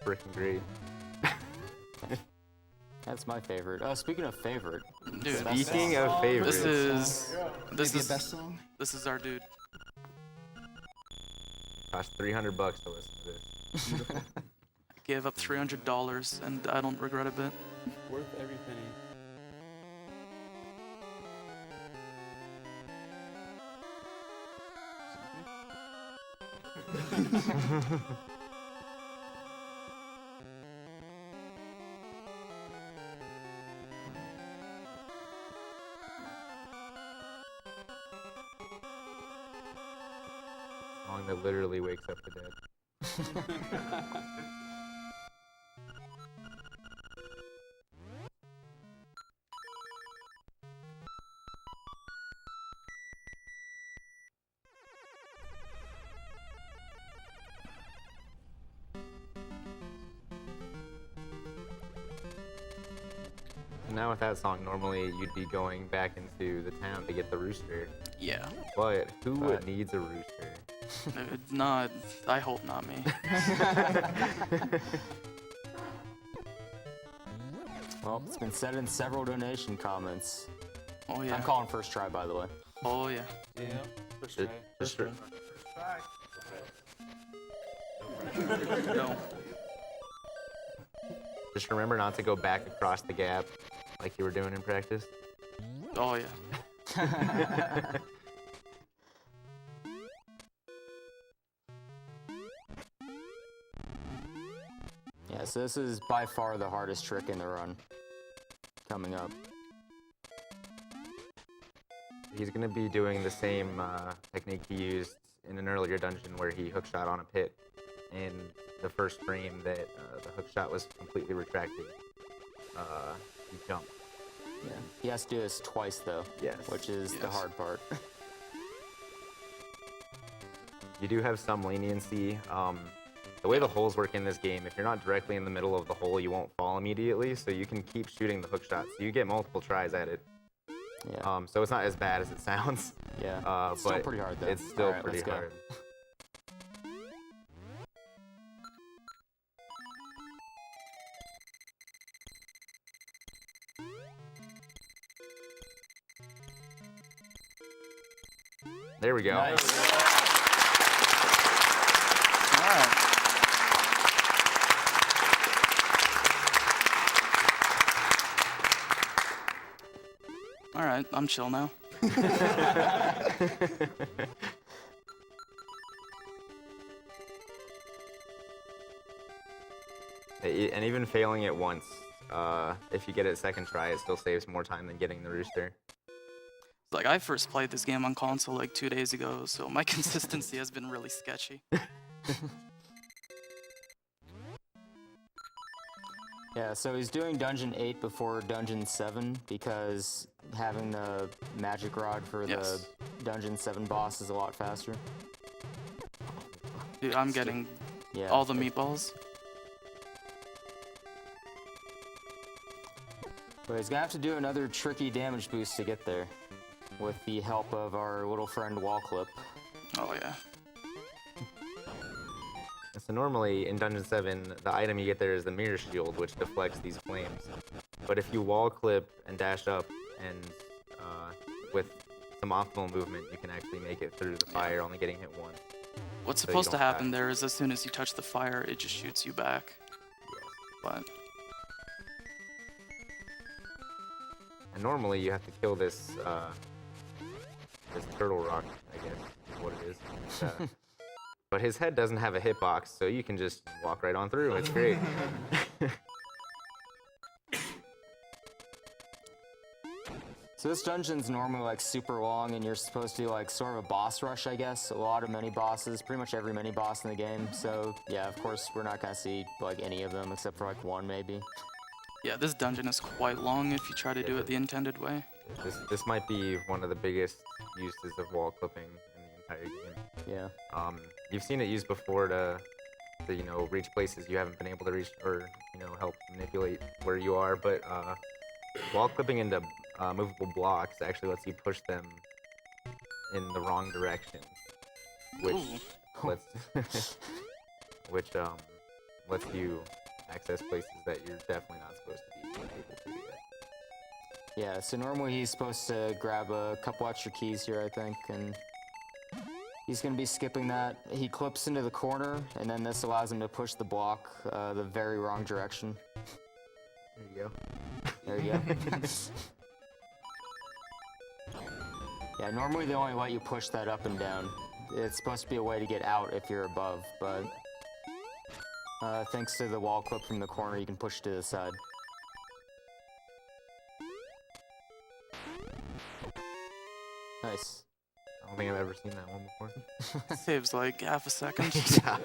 Freaking great. That's my favorite. Speaking of favorite, Dude, Speaking of favorites, this Maybe a is best song? this is our dude. cost $300 to listen to this. Gave up $300 and I don't regret a bit. Worth every penny. Song that literally wakes up the dead. Now with that song, normally you'd be going back into the town to get the rooster. Yeah. But who But- needs a rooster? Not, I hope not me. well, it's been said in several donation comments. Oh yeah. I'm calling first try, by the way. Oh yeah. Yeah. First Just- try. just First try. No. Just remember not to go back across the gap like you were doing in practice. Oh yeah. Yeah, so this is by far the hardest trick in the run. Coming up. He's going to be doing the same technique he used in an earlier dungeon where he hookshot on a pit. In the first frame that the hookshot was completely retracted, he jumped. Yeah. He has to do this twice, though. Yes. Which is the Yes. hard part. You do have some leniency. The way the holes work in this game, if you're not directly in the middle of the hole, you won't fall immediately, so you can keep shooting the hookshot. So you get multiple tries at it. Yeah. So it's not as bad as it sounds. Yeah. It's still but pretty hard, though. It's still Alright, pretty let's go. hard. There we go. Nice. Alright. Alright, I'm chill now. And even failing it once, if you get it second try, it still saves more time than getting the rooster. Like, I first played this game on console like 2 days ago, so my consistency has been really sketchy. Yeah, so he's doing Dungeon 8 before Dungeon 7 because having the magic rod for Yes. the Dungeon 7 boss is a lot faster. Dude, I'm getting Yeah. all the meatballs. But he's gonna have to do another tricky damage boost to get there with the help of our little friend Wall Clip. Oh yeah. So normally in Dungeon 7, the item you get there is the mirror shield, which deflects these flames. But if you wall clip and dash up, and with some optimal movement, you can actually make it through the fire, only getting hit once. What's So you supposed to don't happen die. there is as soon as you touch the fire, it just shoots you back. Yes. But And normally you have to kill this this turtle rock, I guess is what it is. But his head doesn't have a hitbox, so you can just walk right on through. It's great. So this dungeon's normally like super long, and you're supposed to do like sort of a boss rush, I guess. A lot of mini bosses, pretty much every mini boss in the game. So yeah, of course we're not gonna see like any of them except for like one maybe. Yeah, this dungeon is quite long if you try to do it the intended way. This might be one of the biggest uses of wall clipping in the entire game. Yeah. You've seen it used before to you know, reach places you haven't been able to reach, or you know, help manipulate where you are. But wall clipping into movable blocks actually lets you push them in the wrong direction, which lets you access places that you're definitely not supposed to be able to yet. Yeah, so normally he's supposed to grab a couple extra keys here, I think, and he's going to be skipping that. He clips into the corner, and then this allows him to push the block the very wrong direction. There you go. There you go. Yeah, normally they only let you push that up and down. It's supposed to be a way to get out if you're above, but thanks to the wall clip from the corner, you can push to the side. Nice. I don't think I've ever seen that one before. Saves like half a second. Yeah.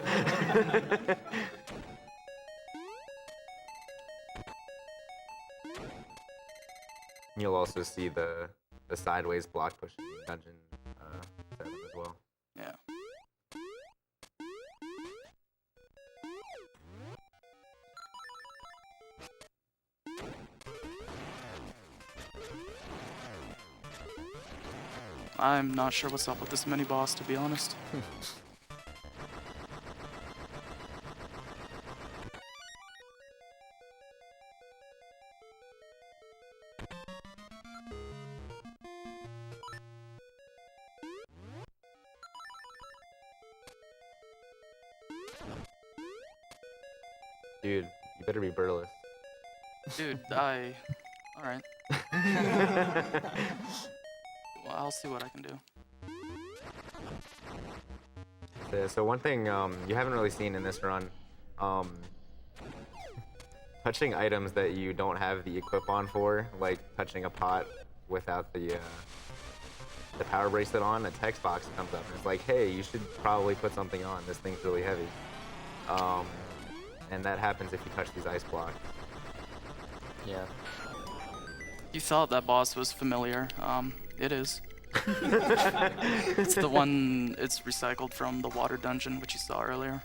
You'll also see the sideways block pushing in Dungeon 7 as well. Yeah. I'm not sure what's up with this mini boss, to be honest. Dude, you better be burless. Dude, alright. Well, I'll see what I can do. So one thing you haven't really seen in this run, touching items that you don't have the equip on for, like touching a pot without the power bracelet on, a text box comes up and it's like, hey, you should probably put something on. This thing's really heavy. And that happens if you touch these ice blocks. Yeah. You thought that boss was familiar. It is. It's the one, it's recycled from the water dungeon, which you saw earlier.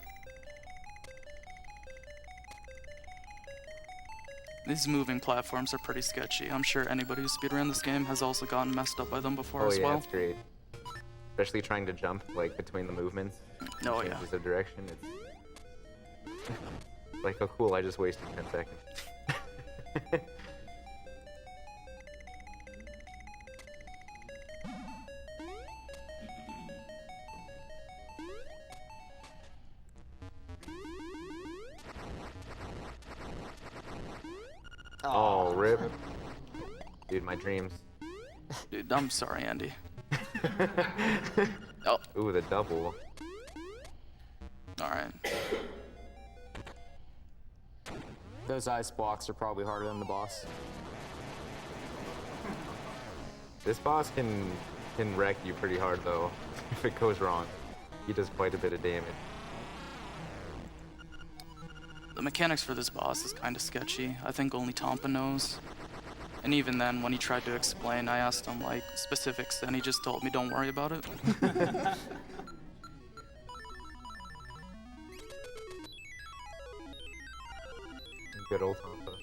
These moving platforms are pretty sketchy. I'm sure anybody who speedrun this game has also gotten messed up by them before as well. Oh yeah, it's great. Especially trying to jump like between the movements. Oh yeah. Changes of direction. It's like, oh cool, I just wasted 10 seconds. Oh, rip. Dude, my dreams. Dude, I'm sorry, Andy. Oh. Ooh, the double. Alright. Those ice blocks are probably harder than the boss. This boss can wreck you pretty hard though, if it goes wrong. He does quite a bit of damage. The mechanics for this boss is kind of sketchy. I think only Tompa knows. And even then, when he tried to explain, I asked him like specifics, and he just told me, "Don't worry about it." Good old Tompa.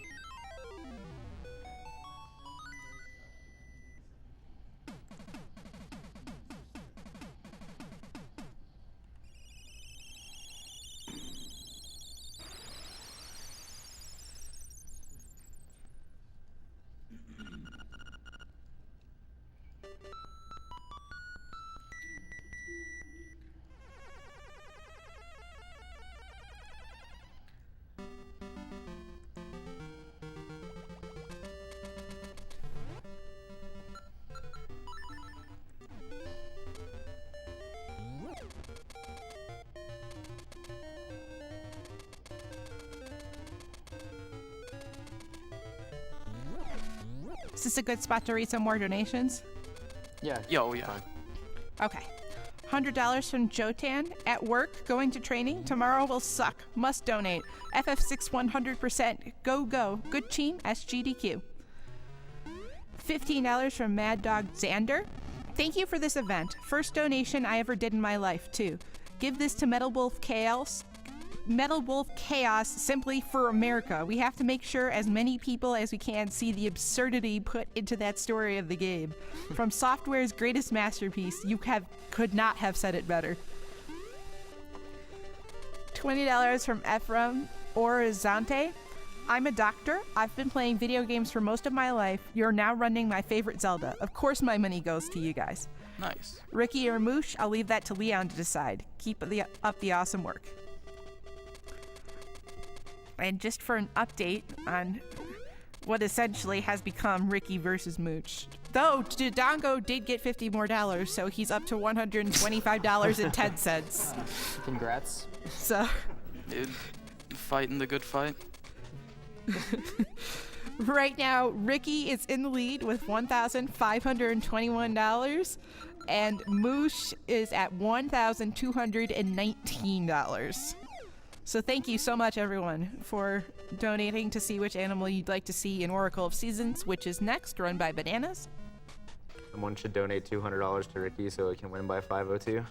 Is this a good spot to read some more donations? Yeah. Yo, yeah. Fine. Okay. $100 from Jotan. At work, going to training. Tomorrow will suck. Must donate. FF6 100%. Go, go. Good team, SGDQ. $15 from Mad Dog Xander. Thank you for this event. First donation I ever did in my life, too. Give this to Metal Wolf Chaos. Metal Wolf Chaos simply for America. We have to make sure as many people as we can see the absurdity put into that story of the game. From software's greatest masterpiece, could not have said it better. $20 from Ephraim Orizante. I'm a doctor. I've been playing video games for most of my life. You're now running my favorite Zelda. Of course my money goes to you guys. Nice. Ricky or Moosh, I'll leave that to Leon to decide. Keep up the awesome work. And just for an update on what essentially has become Ricky versus Mooch. Though Dodongo did get $50 more, so he's up to $125.10. Congrats. So Dude, fighting the good fight. right now, Ricky is in the lead with $1,521, and Moosh is at $1,219. So thank you so much, everyone, for donating to see which animal you'd like to see in Oracle of Seasons, which is next, run by Bananas. Someone should donate $200 to Ricky so he can win by 502.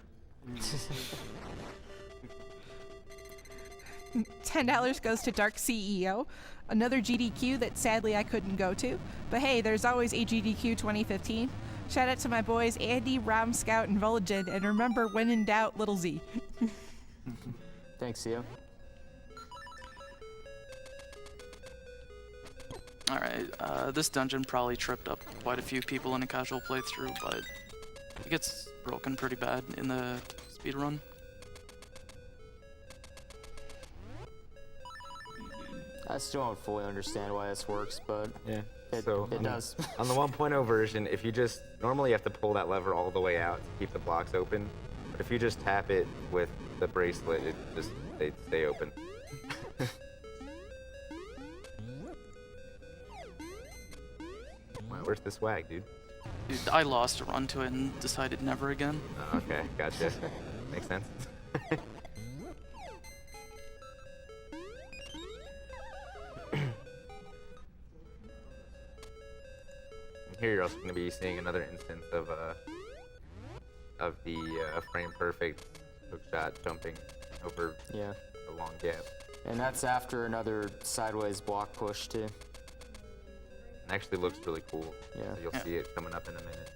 $10 goes to Dark CEO, another GDQ that sadly I couldn't go to. But hey, there's always a GDQ 2015. Shout out to my boys Andy, Ram Scout, and Vulligan, and remember, when in doubt, Little Z. Thanks, Theo. Alright, this dungeon probably tripped up quite a few people in a casual playthrough, but it gets broken pretty bad in the speedrun. I still don't fully understand why this works, but Yeah. it on does. On the 1.0 version, if you just normally you have to pull that lever all the way out to keep the blocks open, but if you just tap it with the bracelet, they stay open. Wow, where's the swag, dude? Dude, I lost a run to it and decided never again. Oh, okay, gotcha. Makes sense. Here you're also going to be seeing another instance of the frame perfect hookshot jumping over Yeah. a long gap. And that's after another sideways block push, too. It actually looks really cool. Yeah. So you'll see it coming up in a minute.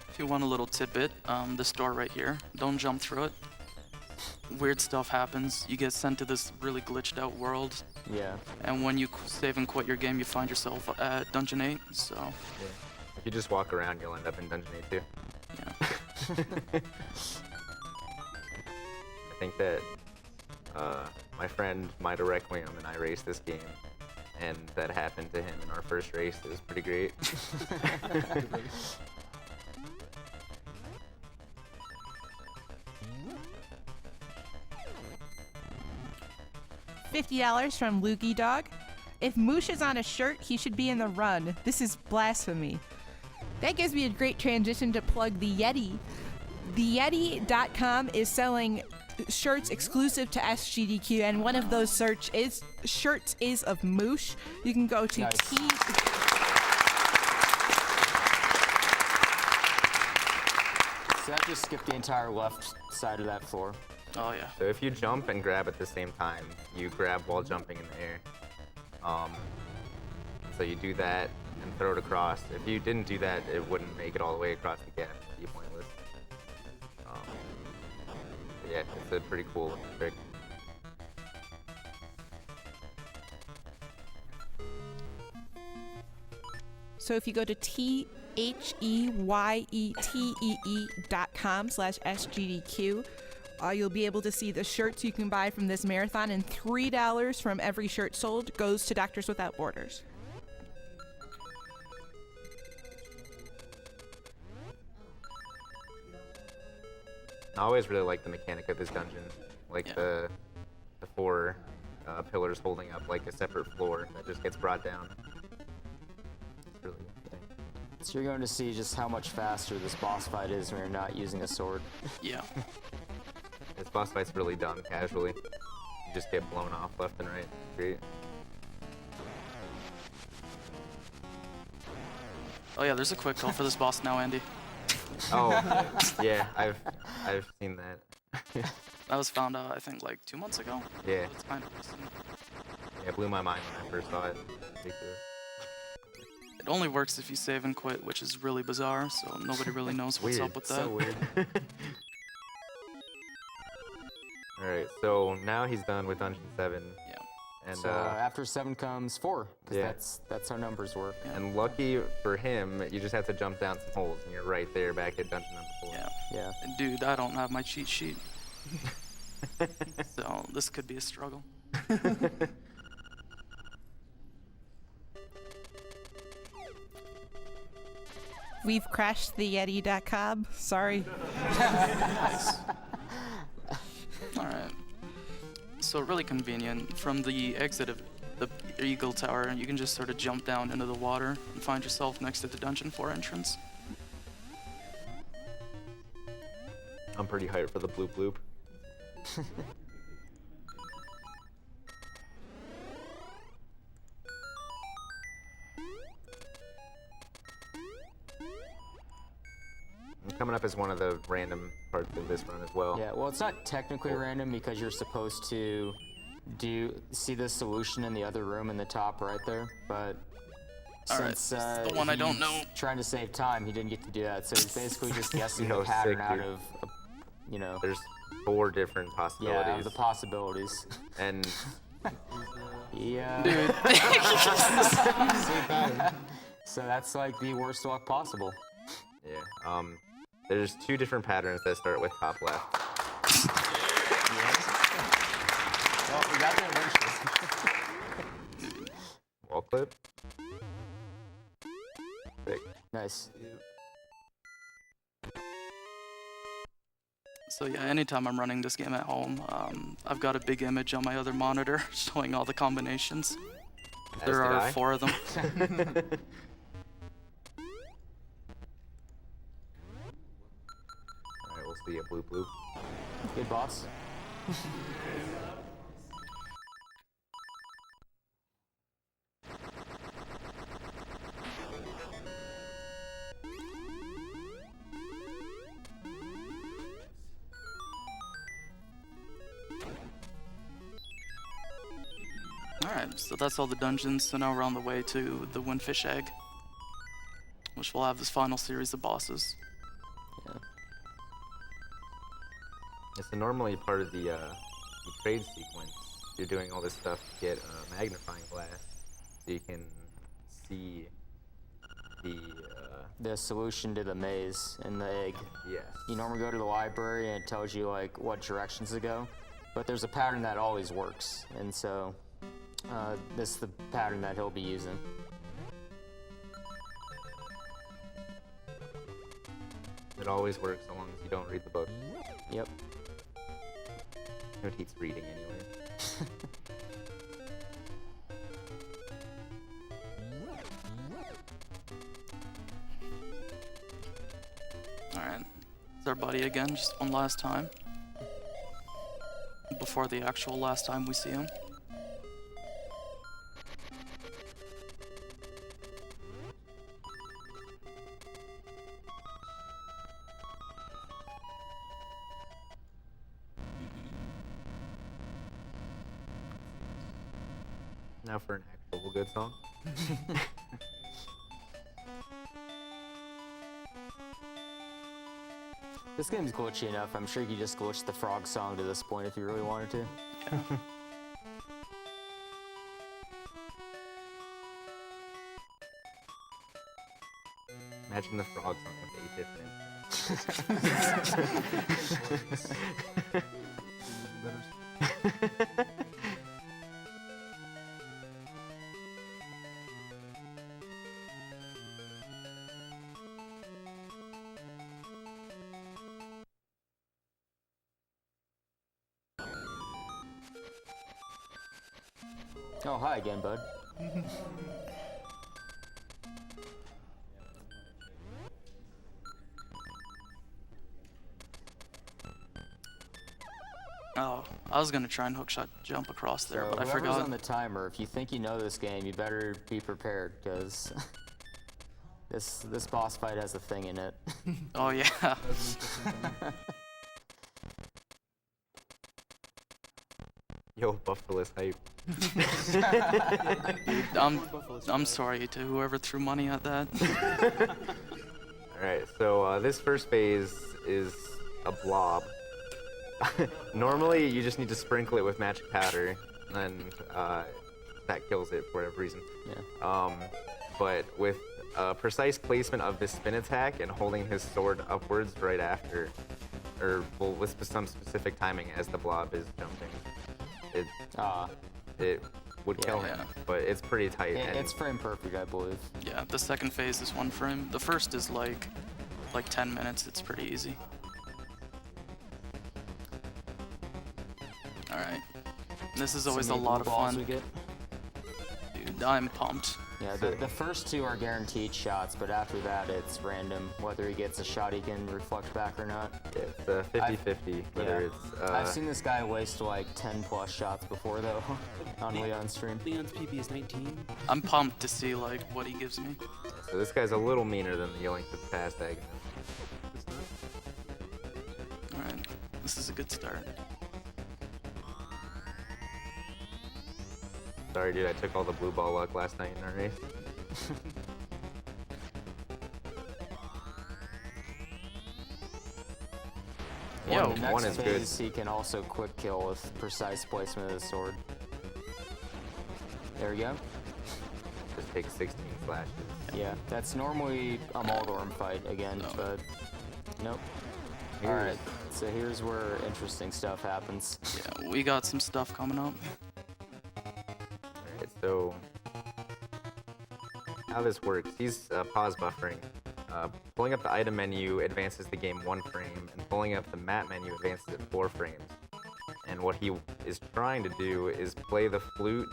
If you want a little tidbit, this door right here, don't jump through it. Weird stuff happens. You get sent to this really glitched out world, Yeah. and when you save and quit your game, you find yourself at Dungeon 8, so Yeah. If you just walk around, you'll end up in Dungeon 8 too. yeah. I think that my friend Mida Requiem and I raced this game, and that happened to him in our first race. It was pretty great. $50 from Loogie Dog. If Moosh is on a shirt, he should be in the run. This is blasphemy. That gives me a great transition to plug the Yeti. TheYeti.com is selling shirts exclusive to SGDQ, and one of those shirts is of Moosh. You can go to Nice. So that just skipped the entire left side of that floor. Oh yeah. So if you jump and grab at the same time, you grab while jumping in the air. So you do that and throw it across. If you didn't do that, it wouldn't make it all the way across the gap. It'd be pointless. But yeah, it's a pretty cool looking trick. So if you go to THEYETEE.com/SGDQ, you'll be able to see the shirts you can buy from this marathon, and $3 from every shirt sold goes to Doctors Without Borders. I always really like the mechanic of this dungeon, like Yeah. the four pillars holding up like a separate floor that just gets brought down. It's really good. So you're going to see just how much faster this boss fight is when you're not using a sword. Yeah. This boss fight's really done casually. You just get blown off left and right. Great. Oh yeah, there's a quick kill for this boss now, Andy. Oh, yeah, I've seen that. That was found out, I think, like 2 months ago. Yeah. So it's kind of recent. Yeah, it blew my mind when I first saw it. Ridiculous. It only works if you save and quit, which is really bizarre, so nobody really knows what's Weird. up with that. So weird. Alright, so now he's done with Dungeon 7. Yeah. And, So after 7 comes 4, because Yeah. that's how numbers work. and lucky for him, you just have to jump down some holes, and you're right there back at dungeon number 4. Yeah. Yeah. And dude, I don't have my cheat sheet. So this could be a struggle. We've crashed the Yeti.com. Sorry. Nice. Alright. So really convenient. From the exit of the Eagle Tower, you can just sort of jump down into the water and find yourself next to the Dungeon 4 entrance. I'm pretty hyped for the bloop bloop. Coming up as one of the random parts of this run as well. Yeah, well, it's not technically random because you're supposed to see the solution in the other room in the top right there, but Alright, since this is the one I don't he's know. trying to save time, he didn't get to do that, so he's basically just guessing No, the pattern sick, out dude. of, you know, There's 4 different yeah, possibilities. the possibilities. And Yeah. Dude. Same pattern. So that's like the worst luck possible. yeah, there's 2 different patterns that start with top left. Well, we got there eventually. Wall clip. Sick. Nice. So yeah, anytime I'm running this game at home, I've got a big image on my other monitor showing all the combinations. As There did are I. 4 of them. Alright, we'll see a bloop bloop. Good boss. Alright, so that's all the dungeons, so now we're on the way to the Windfish Egg, which will have this final series of bosses. Yeah. It's normally part of the trade sequence. You're doing all this stuff to get a magnifying glass so you can see The solution to the maze in the egg. yes. You normally go to the library and it tells you like what directions to go, but there's a pattern that always works, and so this is the pattern that he'll be using. It always works so long as you don't read the book. Yep. It hates reading anyway. Alright, it's our buddy again, just one last time. Before the actual last time we see him. Now for an actual good song. This game's glitchy enough. I'm sure you could just glitch the frog song to this point if you really wanted to. Yeah. Imagine the frog song with 8 different instruments. Oh, hi again, bud. Oh, I was gonna try and hookshot jump across there, So but I whoever's forgot. on the timer, if you think you know this game, you better be prepared, because this boss fight has a thing in it. Oh yeah. That's an interesting thing. Yo, Buffalo's hype. I'm sorry to whoever threw money at that. Alright, so this first phase is a blob. Normally, you just need to sprinkle it with magic powder, and that kills it for whatever reason. Yeah. But with precise placement of this spin attack and holding his sword upwards right after, or well, with some specific timing as the blob is jumping, it would kill him. Yeah. But it's pretty tight. and It's frame perfect, I believe. Yeah, the second phase is 1 frame. The first is like 10 minutes. It's pretty easy. All right. This is always a many lot blue of balls fun. we get. Dude, I'm pumped. Yeah, the first two are guaranteed shots, but after that it's random whether he gets a shot he can reflect back or not. It's 50-50 whether it's. I've seen this guy waste like 10 plus shots before though on Leon's stream. Leon's PB is 19. I'm pumped to see like what he gives me. So this guy's a little meaner than the Link with the Past Agony. All right. This is a good start. Sorry, dude, I took all the blue ball luck last night in our race. Yo, The next one is good. phase, he can also quick kill with precise placement of the sword. There we go. Just take 16 slashes. Yeah, that's normally a Moldorm fight again, No. but nope. Here's- Alright, so here's where interesting stuff happens. Yeah, we got some stuff coming up. Alright, so how this works, he's pause buffering. Pulling up the item menu advances the game 1 frame, and pulling up the map menu advances it 4 frames. And what he is trying to do is play the flute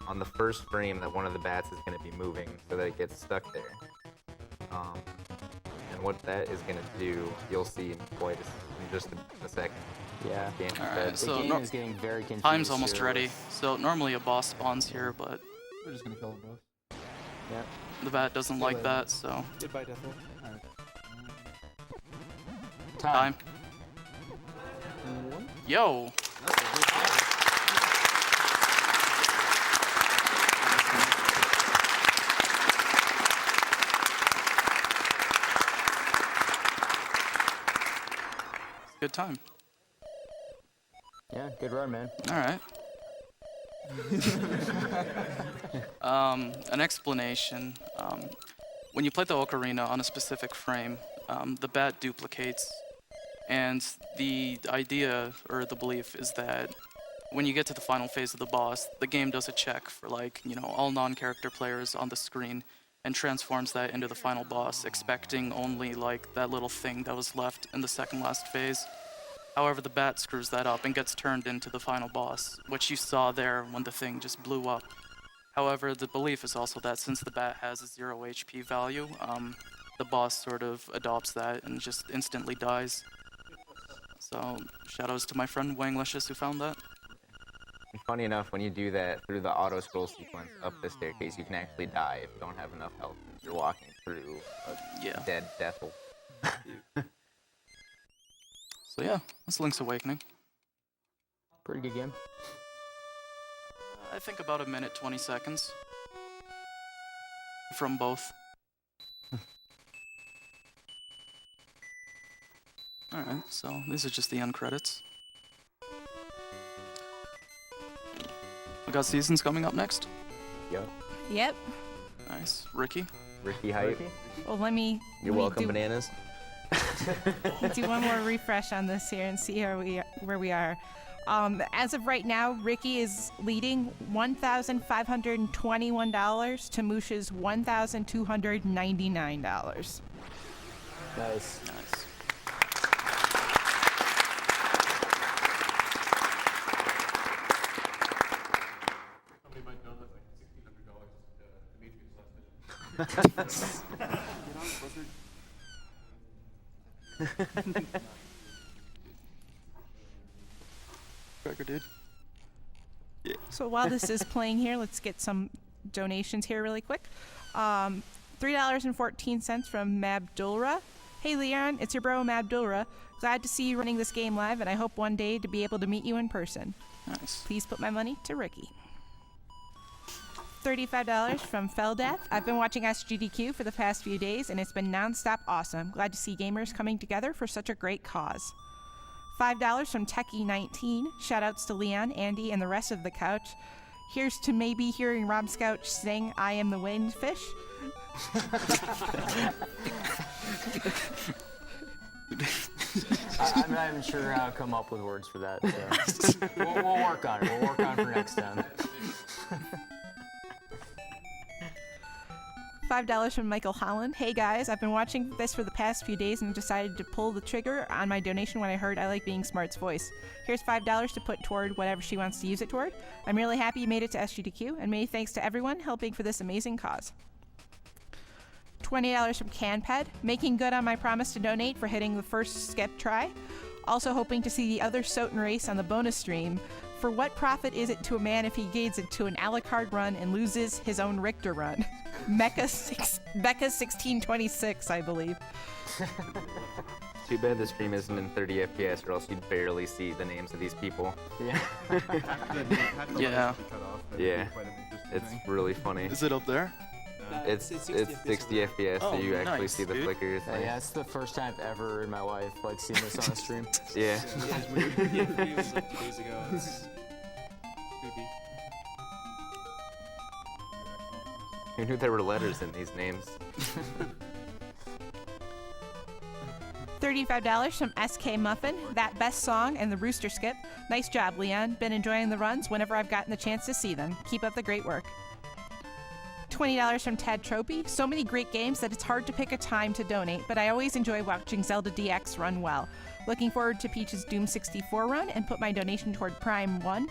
on the first frame that one of the bats is going to be moving so that it gets stuck there. And what that is going to do, you'll see in just a second. Yeah. Game Alright, fed. The so game is getting very confused. time's almost here ready. with- So normally a boss spawns here, but We're just gonna kill them both. Yeah. the bat doesn't like that, so Goodbye, Deathloop. Alright. time. Yo! Good time. Yeah, good run, man. All right. An explanation. When you play the ocarina on a specific frame, the bat duplicates, and the idea or the belief is that when you get to the final phase of the boss, the game does a check for all non-character players on the screen and transforms that into the final boss, expecting only that little thing that was left in the second last phase. However, the bat screws that up and gets turned into the final boss, which you saw there when the thing just blew up. However, the belief is also that since the bat has a 0 HP value, the boss sort of adopts that and just instantly dies. So, shoutouts to my friend Wanglicious who found that. And funny enough, when you do that through the auto scroll sequence up the staircase, you can actually die if you don't have enough health. You're walking through a Yeah. dead Deathel. So yeah, that's Link's Awakening. Pretty good game. I think about 1 minute 20 seconds. From both. Alright, so these are just the end credits. We got seasons coming up next. Yep. Yep. Nice. Ricky? Ricky hype. Well, let me. You're let me welcome, do, bananas. do one more refresh on this here and see where we are. As of right now, Ricky is leading $1,521 to Moosh's $1,299. Nice. Nice. Somebody might Cracker, dude. So while this is playing here, let's get some donations here really quick. $3.14 from Mabdulra. Hey Leon, it's your bro Mabdulra. Glad to see you running this game live, and I hope one day to be able to meet you in person. Nice. Please put my money to Ricky. $35 from Feldath. I've been watching SGDQ for the past few days, and it's been nonstop awesome. Glad to see gamers coming together for such a great cause. $5 from Techie19. Shoutouts to Leon, Andy, and the rest of the couch. Here's to maybe hearing Rob Scout sing I Am the Windfish. I'm not even sure how to come up with words for that. So. we'll work on it. We'll work on it for next time. $5 from Michael Holland. Hey guys, I've been watching this for the past few days and decided to pull the trigger on my donation when I heard I Like Being Smart's voice. Here's $5 to put toward whatever she wants to use it toward. I'm really happy you made it to SGDQ, and many thanks to everyone helping for this amazing cause. $20 from CanPed. Making good on my promise to donate for hitting the first skip try. Also hoping to see the other Soten race on the bonus stream. For what profit is it to a man if he gets into an Alucard run and loses his own Richter run? Becca 1626, I believe. Too bad the stream isn't in 30 FPS, or else you'd barely see the names of these people. Yeah. Yeah. Yeah. It's really funny. Is it up there? It's 60 FPS, so Oh, you actually nice, see the dude. flickers. Yeah, it's the first time I've ever in my life seen this on a stream. Yeah. We did videos like 2 days ago. It's creepy. Who knew there were letters in these names? $35 from SK Muffin. That best song and the rooster skip. Nice job, Leon. Been enjoying the runs whenever I've gotten the chance to see them. Keep up the great work. $20 from Ted Tropy. So many great games that it's hard to pick a time to donate, but I always enjoy watching Zelda DX run well. Looking forward to Peach's Doom 64 run and put my donation toward Prime 1,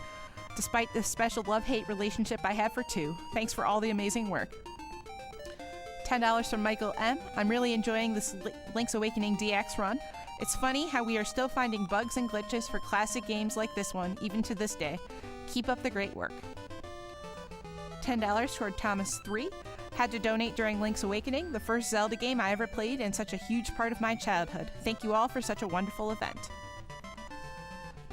despite the special love-hate relationship I have for 2. Thanks for all the amazing work. $10 from Michael M. I'm really enjoying this Link's Awakening DX run. It's funny how we are still finding bugs and glitches for classic games like this one, even to this day. Keep up the great work. $10 toward Thomas 3. Had to donate during Link's Awakening, the first Zelda game I ever played and such a huge part of my childhood. Thank you all for such a wonderful event.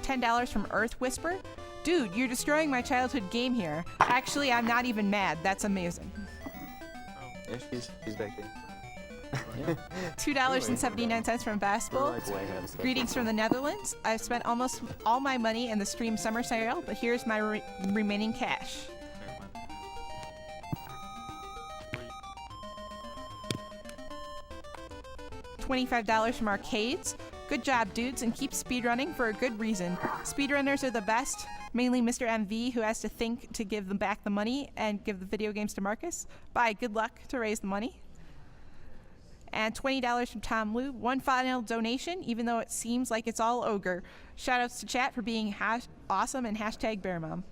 $10 from Earth Whisper. Dude, you're destroying my childhood game here. Actually, I'm not even mad. That's amazing. Yeah, she's back there. $2.79 from Basketball. Way ahead of schedule. Greetings from the Netherlands. I've spent almost all my money in the stream summer sale, but here's my remaining cash. $25 from Arcades. Good job, dudes, and keep speedrunning for a good reason. Speedrunners are the best, mainly Mr. MV, who has to think to give them back the money and give the video games to Marcus. Bye, good luck to raise the money. And $20 from Tom Liu. One final donation, even though it seems like it's all ogre. Shoutouts to chat for being awesome and hashtag Bear Mom.